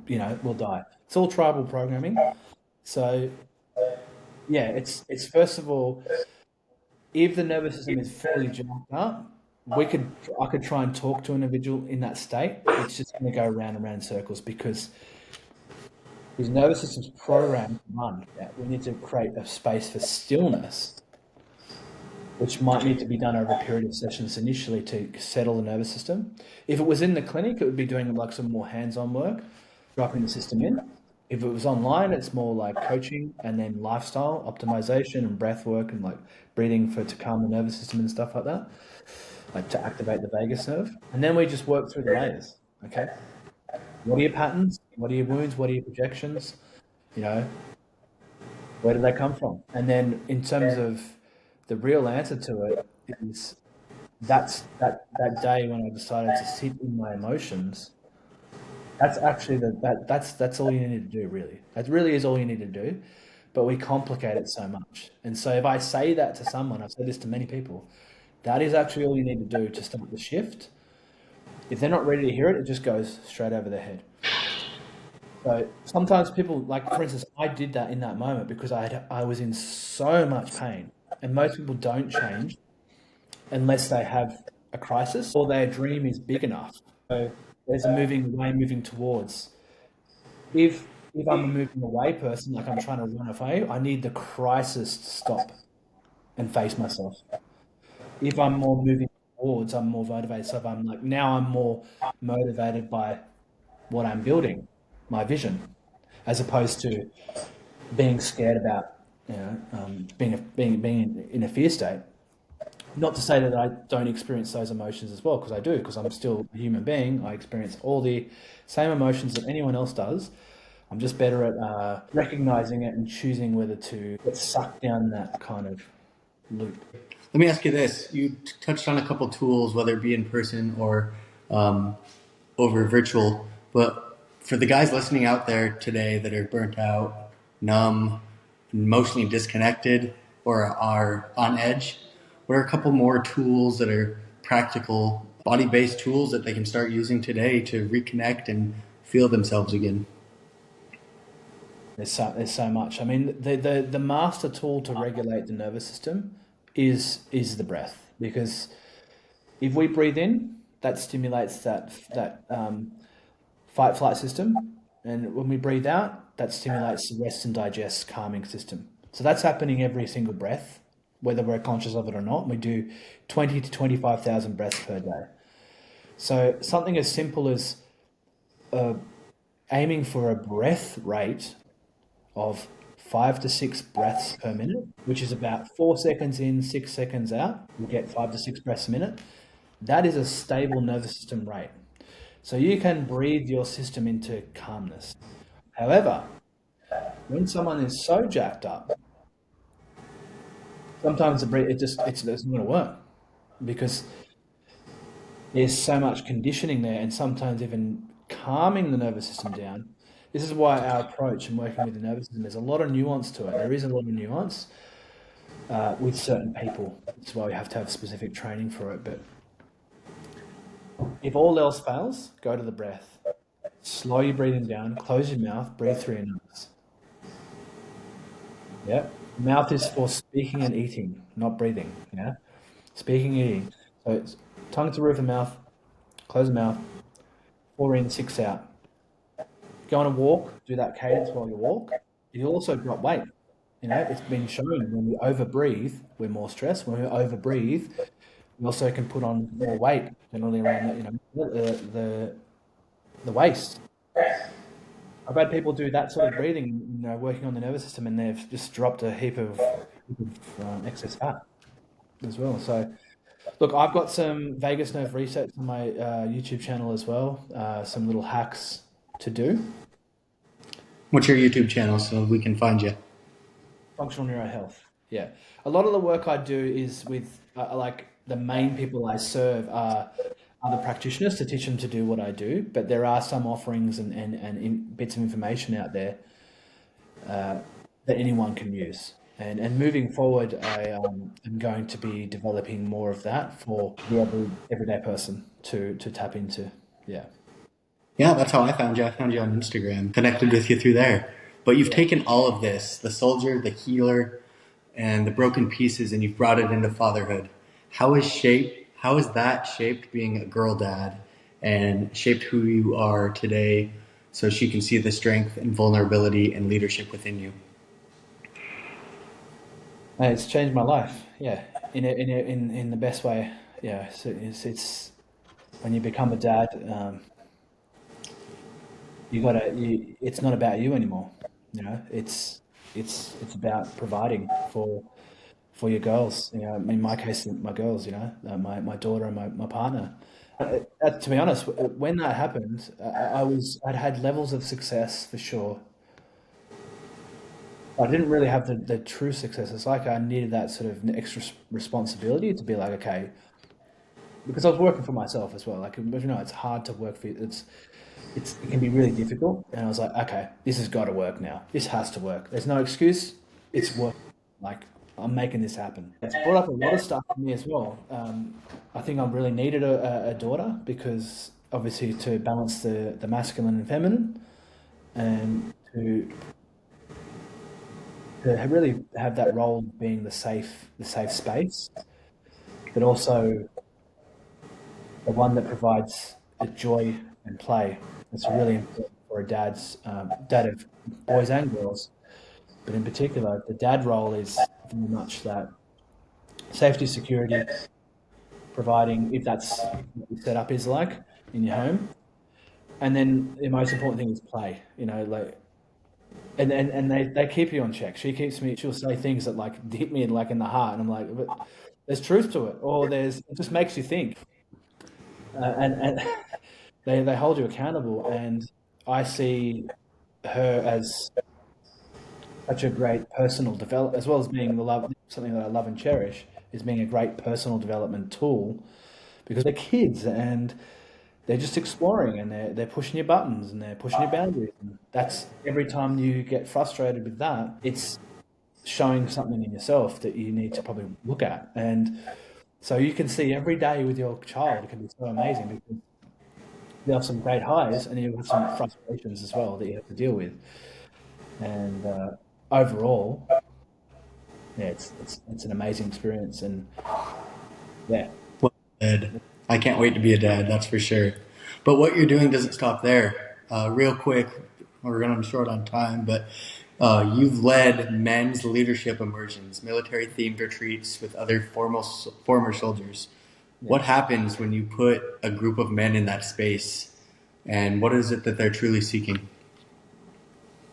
we'll die. It's all tribal programming. So yeah, it's first of all, if the nervous system is fully jacked up, I could try and talk to an individual in that state. It's just going to go around and around in circles because his nervous system's programmed to run. Yeah, we need to create a space for stillness, which might need to be done over a period of sessions initially to settle the nervous system. If it was in the clinic, it would be doing like some more hands-on work, dropping the system in. If it was online, it's more like coaching and then lifestyle optimization and breath work and like breathing to calm the nervous system and stuff like that, like to activate the vagus nerve. And then we just work through the layers. Okay. What are your patterns? What are your wounds? What are your projections? You know, where do they come from? And then in terms of the real answer to it is that day when I decided to sit in my emotions. That's actually that's all you need to do, really. That really is all you need to do. But we complicate it so much. And so if I say that to someone, I've said this to many people, that is actually all you need to do to start the shift. If they're not ready to hear it, it just goes straight over their head. So sometimes people, like for instance, I did that in that moment because I was in so much pain, and most people don't change unless they have a crisis or their dream is big enough. So there's a moving away, moving towards. If I'm a moving away person, like I'm trying to run away, I need the crisis to stop and face myself. If I'm more moving towards, I'm more motivated. So if I'm like now I'm more motivated by what I'm building, my vision, as opposed to being scared about being in a fear state. Not to say that I don't experience those emotions as well, because I do, because I'm still a human being. I experience all the same emotions that anyone else does. I'm just better at recognizing it and choosing whether to get sucked down that kind of loop. Let me ask you this. You touched on a couple tools, whether it be in person or um, over virtual, but for the guys listening out there today that are burnt out, numb, emotionally disconnected, or are on edge, what are a couple more tools that are practical, body based tools that they can start using today to reconnect and feel themselves again? There's so much. I mean, the master tool to regulate the nervous system is the breath, because if we breathe in, that stimulates that fight flight system, and when we breathe out, that stimulates the rest and digest calming system. So that's happening every single breath, whether we're conscious of it or not. We do 20 to 25,000 breaths per day. So something as simple as uh, aiming for a breath rate of 5 to 6 breaths per minute, which is about 4 seconds in, 6 seconds out. You get 5 to 6 breaths a minute. That is a stable nervous system rate. So you can breathe your system into calmness. However, when someone is so jacked up, sometimes the breath it's not going to work because there's so much conditioning there, and sometimes even calming the nervous system down. This is why our approach in working with the nervous system, there's a lot of nuance to it. There is a lot of nuance with certain people. That's why we have to have specific training for it. But if all else fails, go to the breath. Slow your breathing down, close your mouth, breathe through your nose. Yeah. Mouth is for speaking and eating, not breathing. Yeah. Speaking and eating. So it's tongue to roof of mouth, close the mouth, 4 in, 6 out. Go on a walk, do that cadence while you walk. You also drop weight. It's been shown when we overbreathe, we're more stressed. When we overbreathe, we also can put on more weight, generally around the waist. I've had people do that sort of breathing, working on the nervous system, and they've just dropped a heap of excess fat as well. So, look, I've got some vagus nerve resets on my YouTube channel as well. Some little hacks to do. What's your YouTube channel so we can find you? Functional neurohealth. Yeah. A lot of the work I do is with like the main people I serve are other practitioners to teach them to do what I do, but there are some offerings and bits of information out there that anyone can use. And moving forward, I am going to be developing more of that for the everyday person to tap into. Yeah. Yeah, that's how I found you. I found you on Instagram, connected with you through there. But you've taken all of this, the soldier, the healer, and the broken pieces, and you've brought it into fatherhood. How has that shaped being a girl dad and shaped who you are today so she can see the strength and vulnerability and leadership within you? It's changed my life. Yeah. In the best way. Yeah. So it's when you become a dad, it's not about you anymore. It's about providing for your girls. In my case, my girls. My daughter and my partner. To be honest, when that happened, I'd had levels of success for sure. I didn't really have the true success. It's like I needed that sort of extra responsibility to be like, okay, because I was working for myself as well. Like, it's hard to work for you. It can be really difficult. And I was like, okay, this has got to work now. This has to work. There's no excuse. It's working. Like, I'm making this happen. It's brought up a lot of stuff for me as well. I think I really needed a daughter because obviously to balance the masculine and feminine, and to really have that role of being the safe space, but also the one that provides a joy and play. It's really important for a dad of boys and girls, but in particular, the dad role is very much that safety, security, providing if that's what the setup is like in your home, and then the most important thing is play. Like and they keep you on check. She'll say things that like hit me like in the heart, and I'm like, but there's truth to it, or it just makes you think, and they hold you accountable. And I see her as such a great personal develop, as well as being something that I love and cherish, is being a great personal development tool because they're kids and they're just exploring and they're pushing your buttons and they're pushing your boundaries. And that's every time you get frustrated with that, it's showing something in yourself that you need to probably look at. And so you can see every day with your child, it can be so amazing because you have some great highs and you have some frustrations as well that you have to deal with. And overall, yeah, it's an amazing experience. And yeah, Well said. I can't wait to be a dad, that's for sure. But what you're doing doesn't stop there. Real quick, we're running short on time, but you've led men's leadership immersions, military themed retreats with other former soldiers. yeah. What happens when you put a group of men in that space, and what is it that they're truly seeking?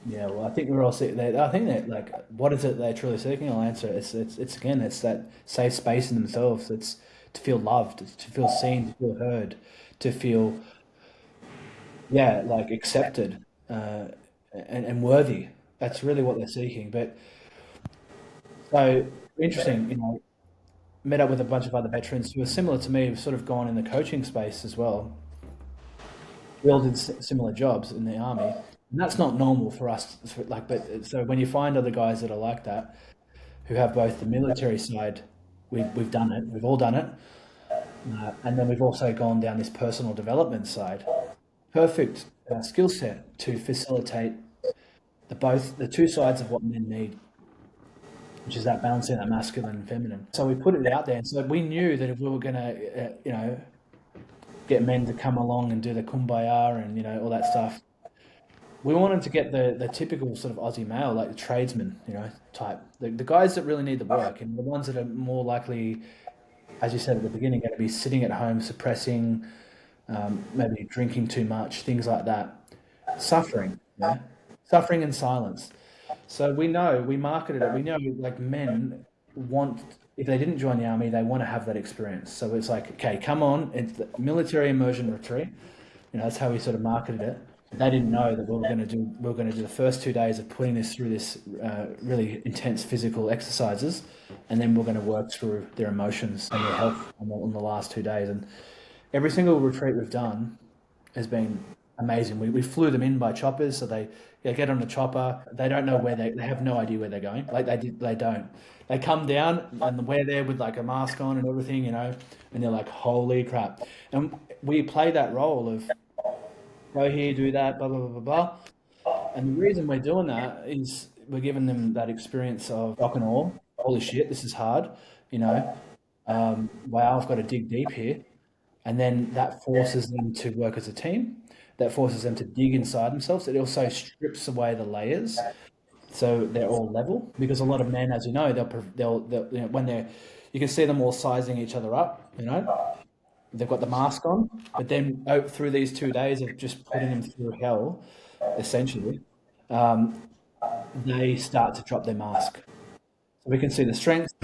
Yeah, well, I think we're all seeking. I think that like, what is it they're truly seeking? I'll answer. It's again, it's that safe space in themselves. It's to feel loved, to feel seen, to feel heard, to feel yeah, like accepted, uh, and worthy. That's really what they're seeking. But so interesting, met up with a bunch of other veterans who are similar to me, who've sort of gone in the coaching space as well. We all did similar jobs in the army, and that's not normal for us. Like, but so when you find other guys that are like that, who have both the military side, we've done it, we've all done it, and then we've also gone down this personal development side. Perfect skill set to facilitate the two sides of what men need, which is that balancing that masculine and feminine. So we put it out there, and so we knew that if we were going to, get men to come along and do the kumbaya and all that stuff, we wanted to get the typical sort of Aussie male, like the tradesman, type, the guys that really need the work, and the ones that are more likely, as you said at the beginning, going to be sitting at home suppressing, maybe drinking too much, things like that, suffering, suffering in silence. So we marketed it. We know like men want, if they didn't join the army, they want to have that experience. So it's like, okay, come on, it's the military immersion retreat. That's how we sort of marketed it. They didn't know that we were going to do the first 2 days of putting this through this really intense physical exercises, and then we're going to work through their emotions and their health on the last 2 days. And every single retreat we've done has been amazing. We flew them in by choppers, so they get on the chopper. They don't know they have no idea where they're going. Like they don't. They come down and we're there with like a mask on and everything, and they're like, holy crap. And we play that role of go here, do that, blah blah blah blah blah. And the reason we're doing that is we're giving them that experience of shock and awe. Holy shit, this is hard. You know, wow, I've got to dig deep here. And then that forces them to work as a team. That forces them to dig inside themselves. It also strips away the layers, so they're all level. Because a lot of men, as you know, they'll when they're, you can see them all sizing each other up. They've got the mask on, but then through these 2 days of just putting them through hell, essentially, um, they start to drop their mask. So we can see the strength,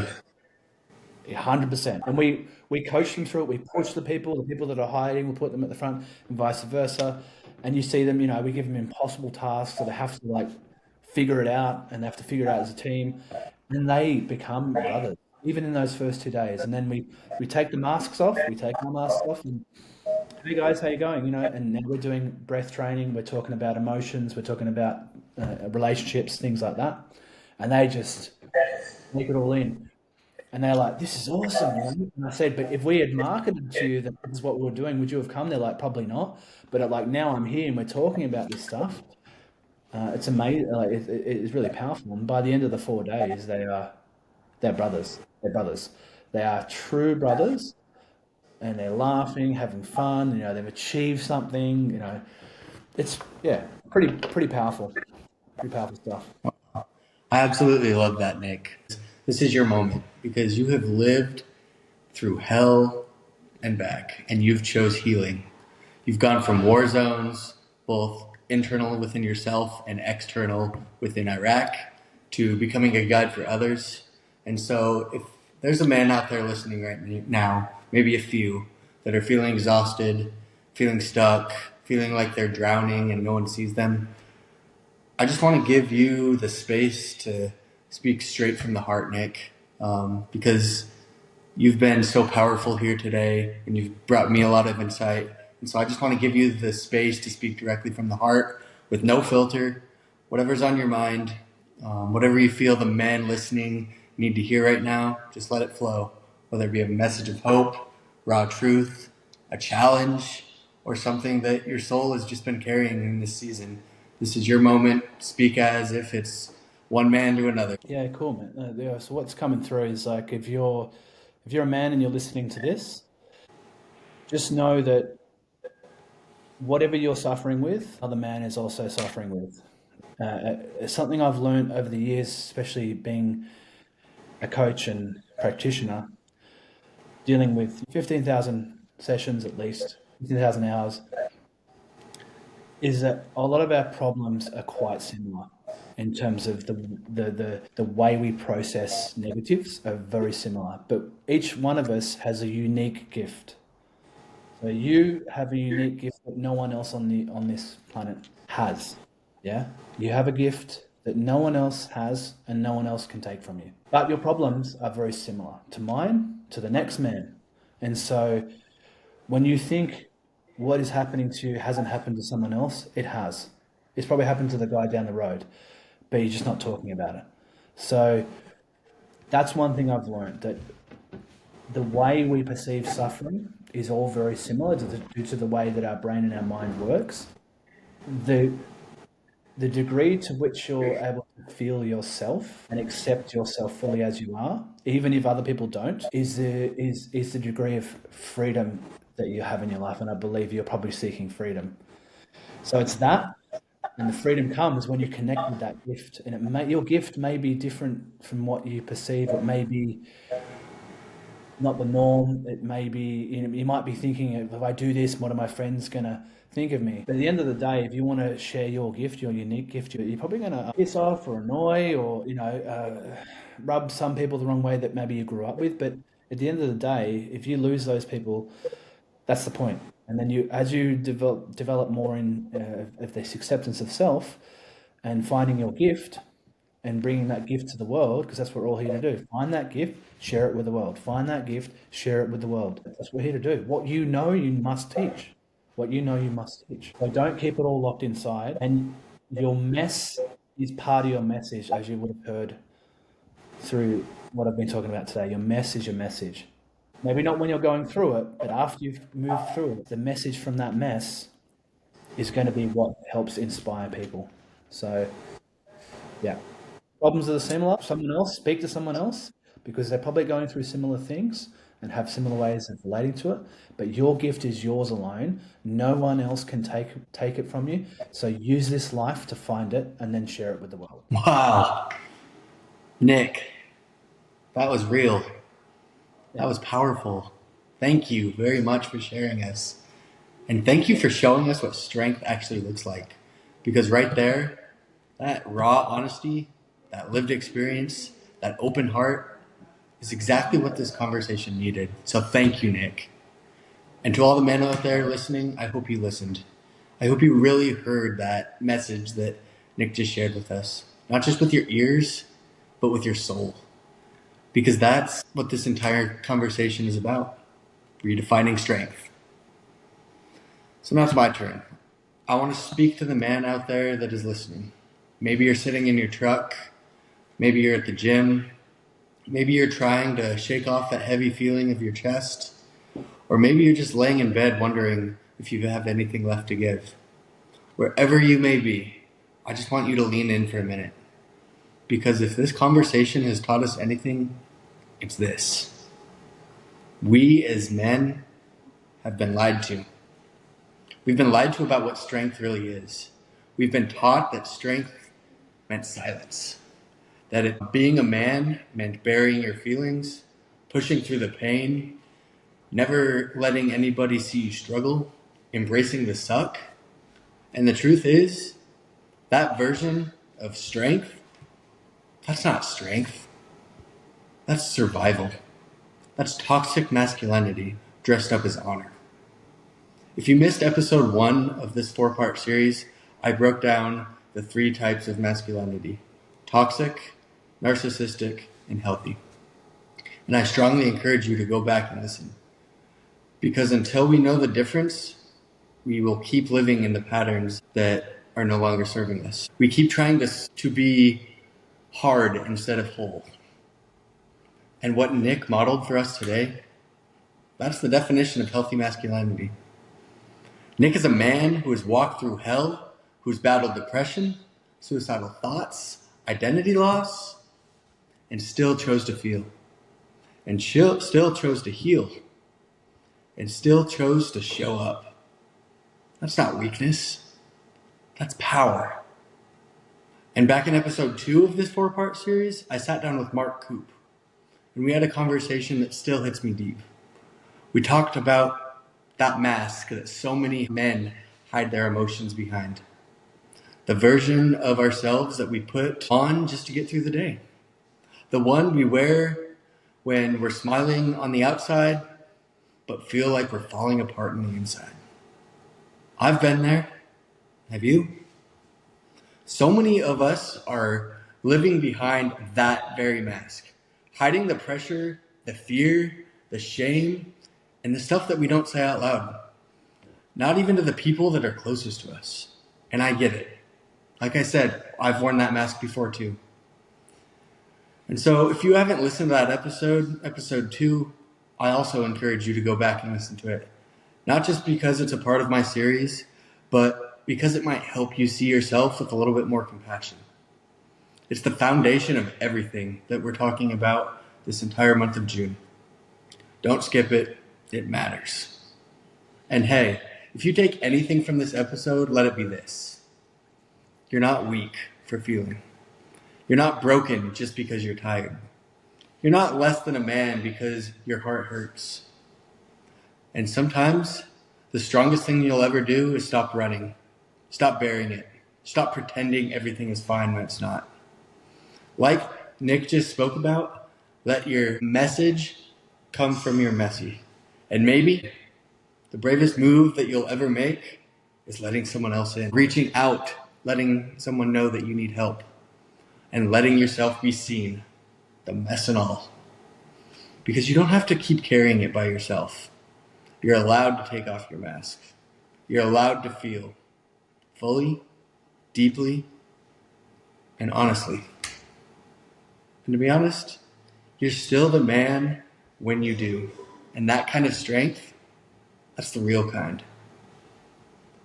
100%. And we coach them through it. We push the people that are hiding, we put them at the front, and vice versa. And you see them, we give them impossible tasks, so they have to like figure it out, and they have to figure it out as a team. And they become brothers, even in those first 2 days. And then we take the masks off, we take our masks off, and hey guys, how you going? And now we're doing breath training. We're talking about emotions. We're talking about relationships, things like that. And they just take it all in. And they're like, "This is awesome." And I said, "But if we had marketed to you that this is what we were doing, would you have come?" They're like, "Probably not." But like now I'm here and we're talking about this stuff. It's amazing. Like it's really powerful. And by the end of the 4 days, they're brothers. They're brothers. They are true brothers, and they're laughing, having fun. They've achieved something. It's yeah, pretty powerful. Pretty powerful stuff. I absolutely love that, Nick. This is your moment because you have lived through hell and back, and you've chose healing. You've gone from war zones, both internal within yourself and external within Iraq, to becoming a guide for others. And so, if there's a man out there listening right now, maybe a few, that are feeling exhausted, feeling stuck, feeling like they're drowning and no one sees them, I just want to give you the space to speak straight from the heart, Nick, because you've been so powerful here today and you've brought me a lot of insight. And so I just want to give you the space to speak directly from the heart with no filter, whatever's on your mind, whatever you feel the men listening need to hear right now, just let it flow. Whether it be a message of hope, raw truth, a challenge, or something that your soul has just been carrying in this season. This is your moment. Speak as if it's one man to another. Yeah, cool, man. Yeah, so what's coming through is like if you're a man and you're listening to this, just know that whatever you're suffering with, other man is also suffering with. It's something I've learned over the years, especially being a coach and practitioner, dealing with 15,000 sessions at least, 15,000 hours. is that a lot of our problems are quite similar in terms of the way we process negatives are very similar, but each one of us has a unique gift. So you have a unique gift that no one else on this planet has. Yeah? You have a gift that no one else has and no one else can take from you. But your problems are very similar to mine, to the next man. And so when you think what is happening to you hasn't happened to someone else, it has. It's probably happened to the guy down the road, but you're just not talking about it. So that's one thing I've learned, that the way we perceive suffering is all very similar due to the way that our brain and our mind works. The the degree to which you're able to feel yourself and accept yourself fully as you are, even if other people don't, is the degree of freedom that you have in your life. And I believe you're probably seeking freedom. So it's that, and the freedom comes when you connect with that gift. And your gift may be different from what you perceive. It may be not the norm. It may be, you might be thinking, if I do this, what are my friends going to think of me? But at the end of the day, if you want to share your gift, your unique gift, you're probably going to piss off or annoy or, rub some people the wrong way that maybe you grew up with. But at the end of the day, if you lose those people, that's the point. And then as you develop more of this acceptance of self and finding your gift, and bringing that gift to the world, because that's what we're all here to do. Find that gift, share it with the world. Find that gift, share it with the world. That's what we're here to do. What you know, you must teach. What you know, you must teach. So don't keep it all locked inside. And your mess is part of your message, as you would have heard through what I've been talking about today. Your mess is your message. Maybe not when you're going through it, but after you've moved through it, the message from that mess is going to be what helps inspire people. So, yeah. Problems are similar. Someone else, speak to someone else, because they're probably going through similar things and have similar ways of relating to it. But your gift is yours alone. No one else can take it from you. So use this life to find it and then share it with the world. Wow. Nick, that was real. That was powerful. Thank you very much for sharing us. And thank you for showing us what strength actually looks like. Because right there, that raw honesty, that lived experience, that open heart is exactly what this conversation needed. So thank you, Nick. And to all the men out there listening, I hope you listened. I hope you really heard that message that Nick just shared with us. Not just with your ears, but with your soul. Because that's what this entire conversation is about. Redefining strength. So now it's my turn. I want to speak to the man out there that is listening. Maybe you're sitting in your truck. Maybe you're at the gym. Maybe you're trying to shake off that heavy feeling of your chest. Or maybe you're just laying in bed wondering if you have anything left to give. Wherever you may be, I just want you to lean in for a minute. Because if this conversation has taught us anything, it's this. We as men have been lied to. We've been lied to about what strength really is. We've been taught that strength meant silence. That being a man meant burying your feelings, pushing through the pain, never letting anybody see you struggle, embracing the suck. And the truth is, that version of strength, that's not strength. That's survival. That's toxic masculinity dressed up as honor. If you missed episode 1 of this 4-part series, I broke down the 3 types of masculinity: toxic, narcissistic, and healthy. And I strongly encourage you to go back and listen. Because until we know the difference, we will keep living in the patterns that are no longer serving us. We keep trying to be hard instead of whole. And what Nick modeled for us today, that's the definition of healthy masculinity. Nick is a man who has walked through hell, who's battled depression, suicidal thoughts, identity loss, and still chose to feel, and still chose to heal, and still chose to show up. That's not weakness. That's power. And back in episode 2 of this 4-part series, I sat down with Mark Coop, and we had a conversation that still hits me deep. We talked about that mask that so many men hide their emotions behind. The version of ourselves that we put on just to get through the day. The one we wear when we're smiling on the outside, but feel like we're falling apart on the inside. I've been there. Have you? So many of us are living behind that very mask, hiding the pressure, the fear, the shame, and the stuff that we don't say out loud. Not even to the people that are closest to us. And I get it. Like I said, I've worn that mask before too. And so if you haven't listened to that episode 2, I also encourage you to go back and listen to it. Not just because it's a part of my series, but because it might help you see yourself with a little bit more compassion. It's the foundation of everything that we're talking about this entire month of June. Don't skip it. It matters. And hey, if you take anything from this episode, let it be this. You're not weak for feeling. You're not broken just because you're tired. You're not less than a man because your heart hurts. And sometimes the strongest thing you'll ever do is stop running. Stop burying it. Stop pretending everything is fine when it's not. Like Nick just spoke about, let your message come from your messy. And maybe the bravest move that you'll ever make is letting someone else in. Reaching out, letting someone know that you need help. And letting yourself be seen, the mess and all. Because you don't have to keep carrying it by yourself. You're allowed to take off your mask. You're allowed to feel fully, deeply, and honestly. And to be honest, you're still the man when you do. And that kind of strength, that's the real kind.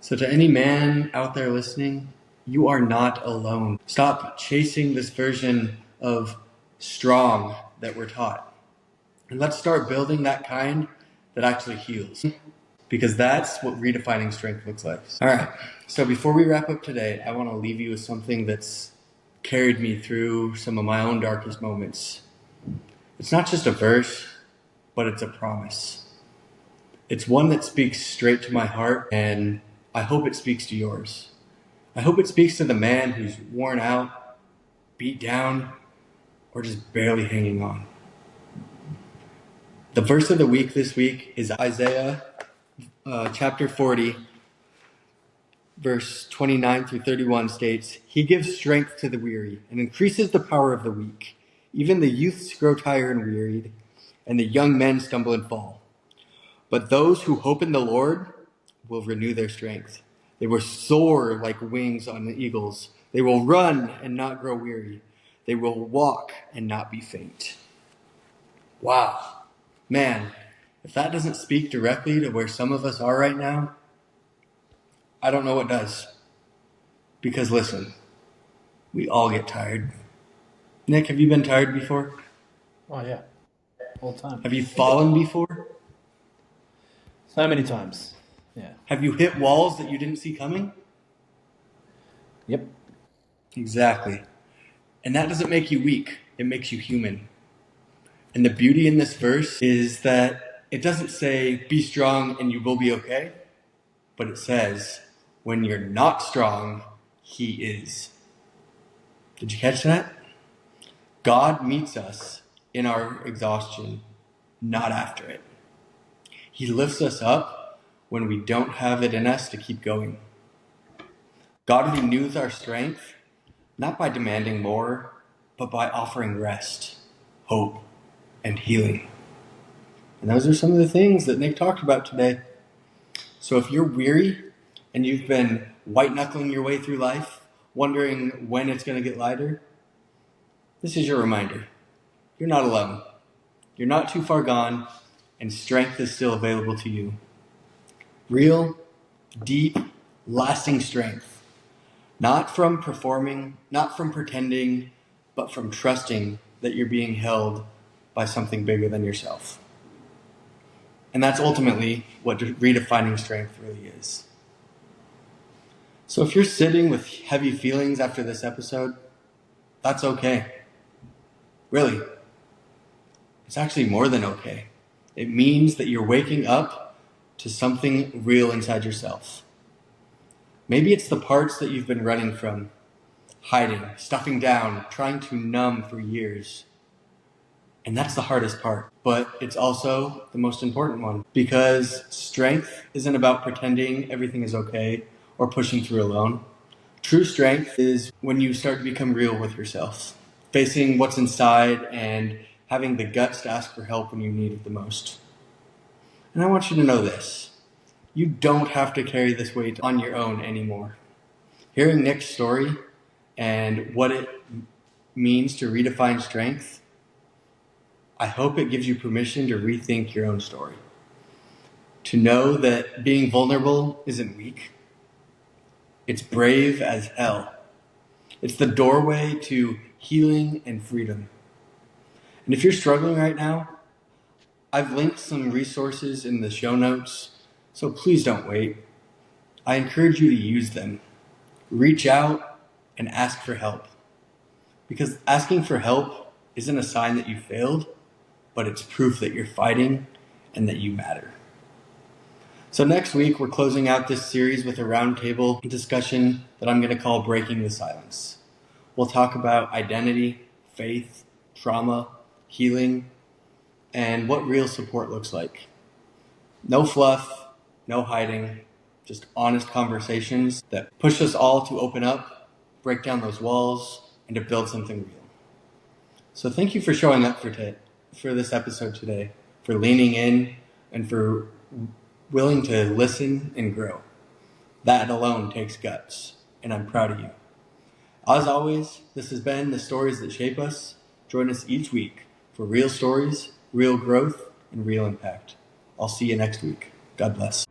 So to any man out there listening, you are not alone. Stop chasing this version of strong that we're taught. And let's start building that kind that actually heals. Because that's what redefining strength looks like. All right, so before we wrap up today, I want to leave you with something that's carried me through some of my own darkest moments. It's not just a verse, but it's a promise. It's one that speaks straight to my heart, and I hope it speaks to yours. I hope it speaks to the man who's worn out, beat down, or just barely hanging on. The verse of the week this week is Isaiah chapter 40, verse 29 through 31 states, "He gives strength to the weary and increases the power of the weak. Even the youths grow tired and wearied, and the young men stumble and fall. But those who hope in the Lord will renew their strength. They will soar like wings on the eagles. They will run and not grow weary. They will walk and not be faint." Wow. Man, if that doesn't speak directly to where some of us are right now, I don't know what does. Because listen, we all get tired. Nick, have you been tired before? Oh yeah, all the time. Have you fallen before? So many times. Yeah. Have you hit walls that you didn't see coming? Yep. Exactly. And that doesn't make you weak. It makes you human. And the beauty in this verse is that it doesn't say, be strong and you will be okay. But it says, when you're not strong, he is. Did you catch that? God meets us in our exhaustion, not after it. He lifts us up when we don't have it in us to keep going. God renews our strength, not by demanding more, but by offering rest, hope, and healing. And those are some of the things that Nick talked about today. So if you're weary and you've been white-knuckling your way through life, wondering when it's going to get lighter, this is your reminder. You're not alone. You're not too far gone, and strength is still available to you. Real, deep, lasting strength. Not from performing, not from pretending, but from trusting that you're being held by something bigger than yourself. And that's ultimately what redefining strength really is. So if you're sitting with heavy feelings after this episode, that's okay. Really. It's actually more than okay. It means that you're waking up to something real inside yourself. Maybe it's the parts that you've been running from, hiding, stuffing down, trying to numb for years. And that's the hardest part, but it's also the most important one, because strength isn't about pretending everything is okay or pushing through alone. True strength is when you start to become real with yourself, facing what's inside and having the guts to ask for help when you need it the most. And I want you to know this. You don't have to carry this weight on your own anymore. Hearing Nick's story and what it means to redefine strength, I hope it gives you permission to rethink your own story. To know that being vulnerable isn't weak. It's brave as hell. It's the doorway to healing and freedom. And if you're struggling right now, I've linked some resources in the show notes, so please don't wait. I encourage you to use them. Reach out and ask for help. Because asking for help isn't a sign that you failed, but it's proof that you're fighting and that you matter. So next week, we're closing out this series with a roundtable discussion that I'm going to call Breaking the Silence. We'll talk about identity, faith, trauma, healing, and what real support looks like. No fluff, no hiding, just honest conversations that push us all to open up, break down those walls, and to build something real. So thank you for showing up for this episode today, for leaning in, and for willing to listen and grow. That alone takes guts, and I'm proud of you. As always, this has been The Stories That Shape Us. Join us each week for real stories, real growth, and real impact. I'll see you next week. God bless.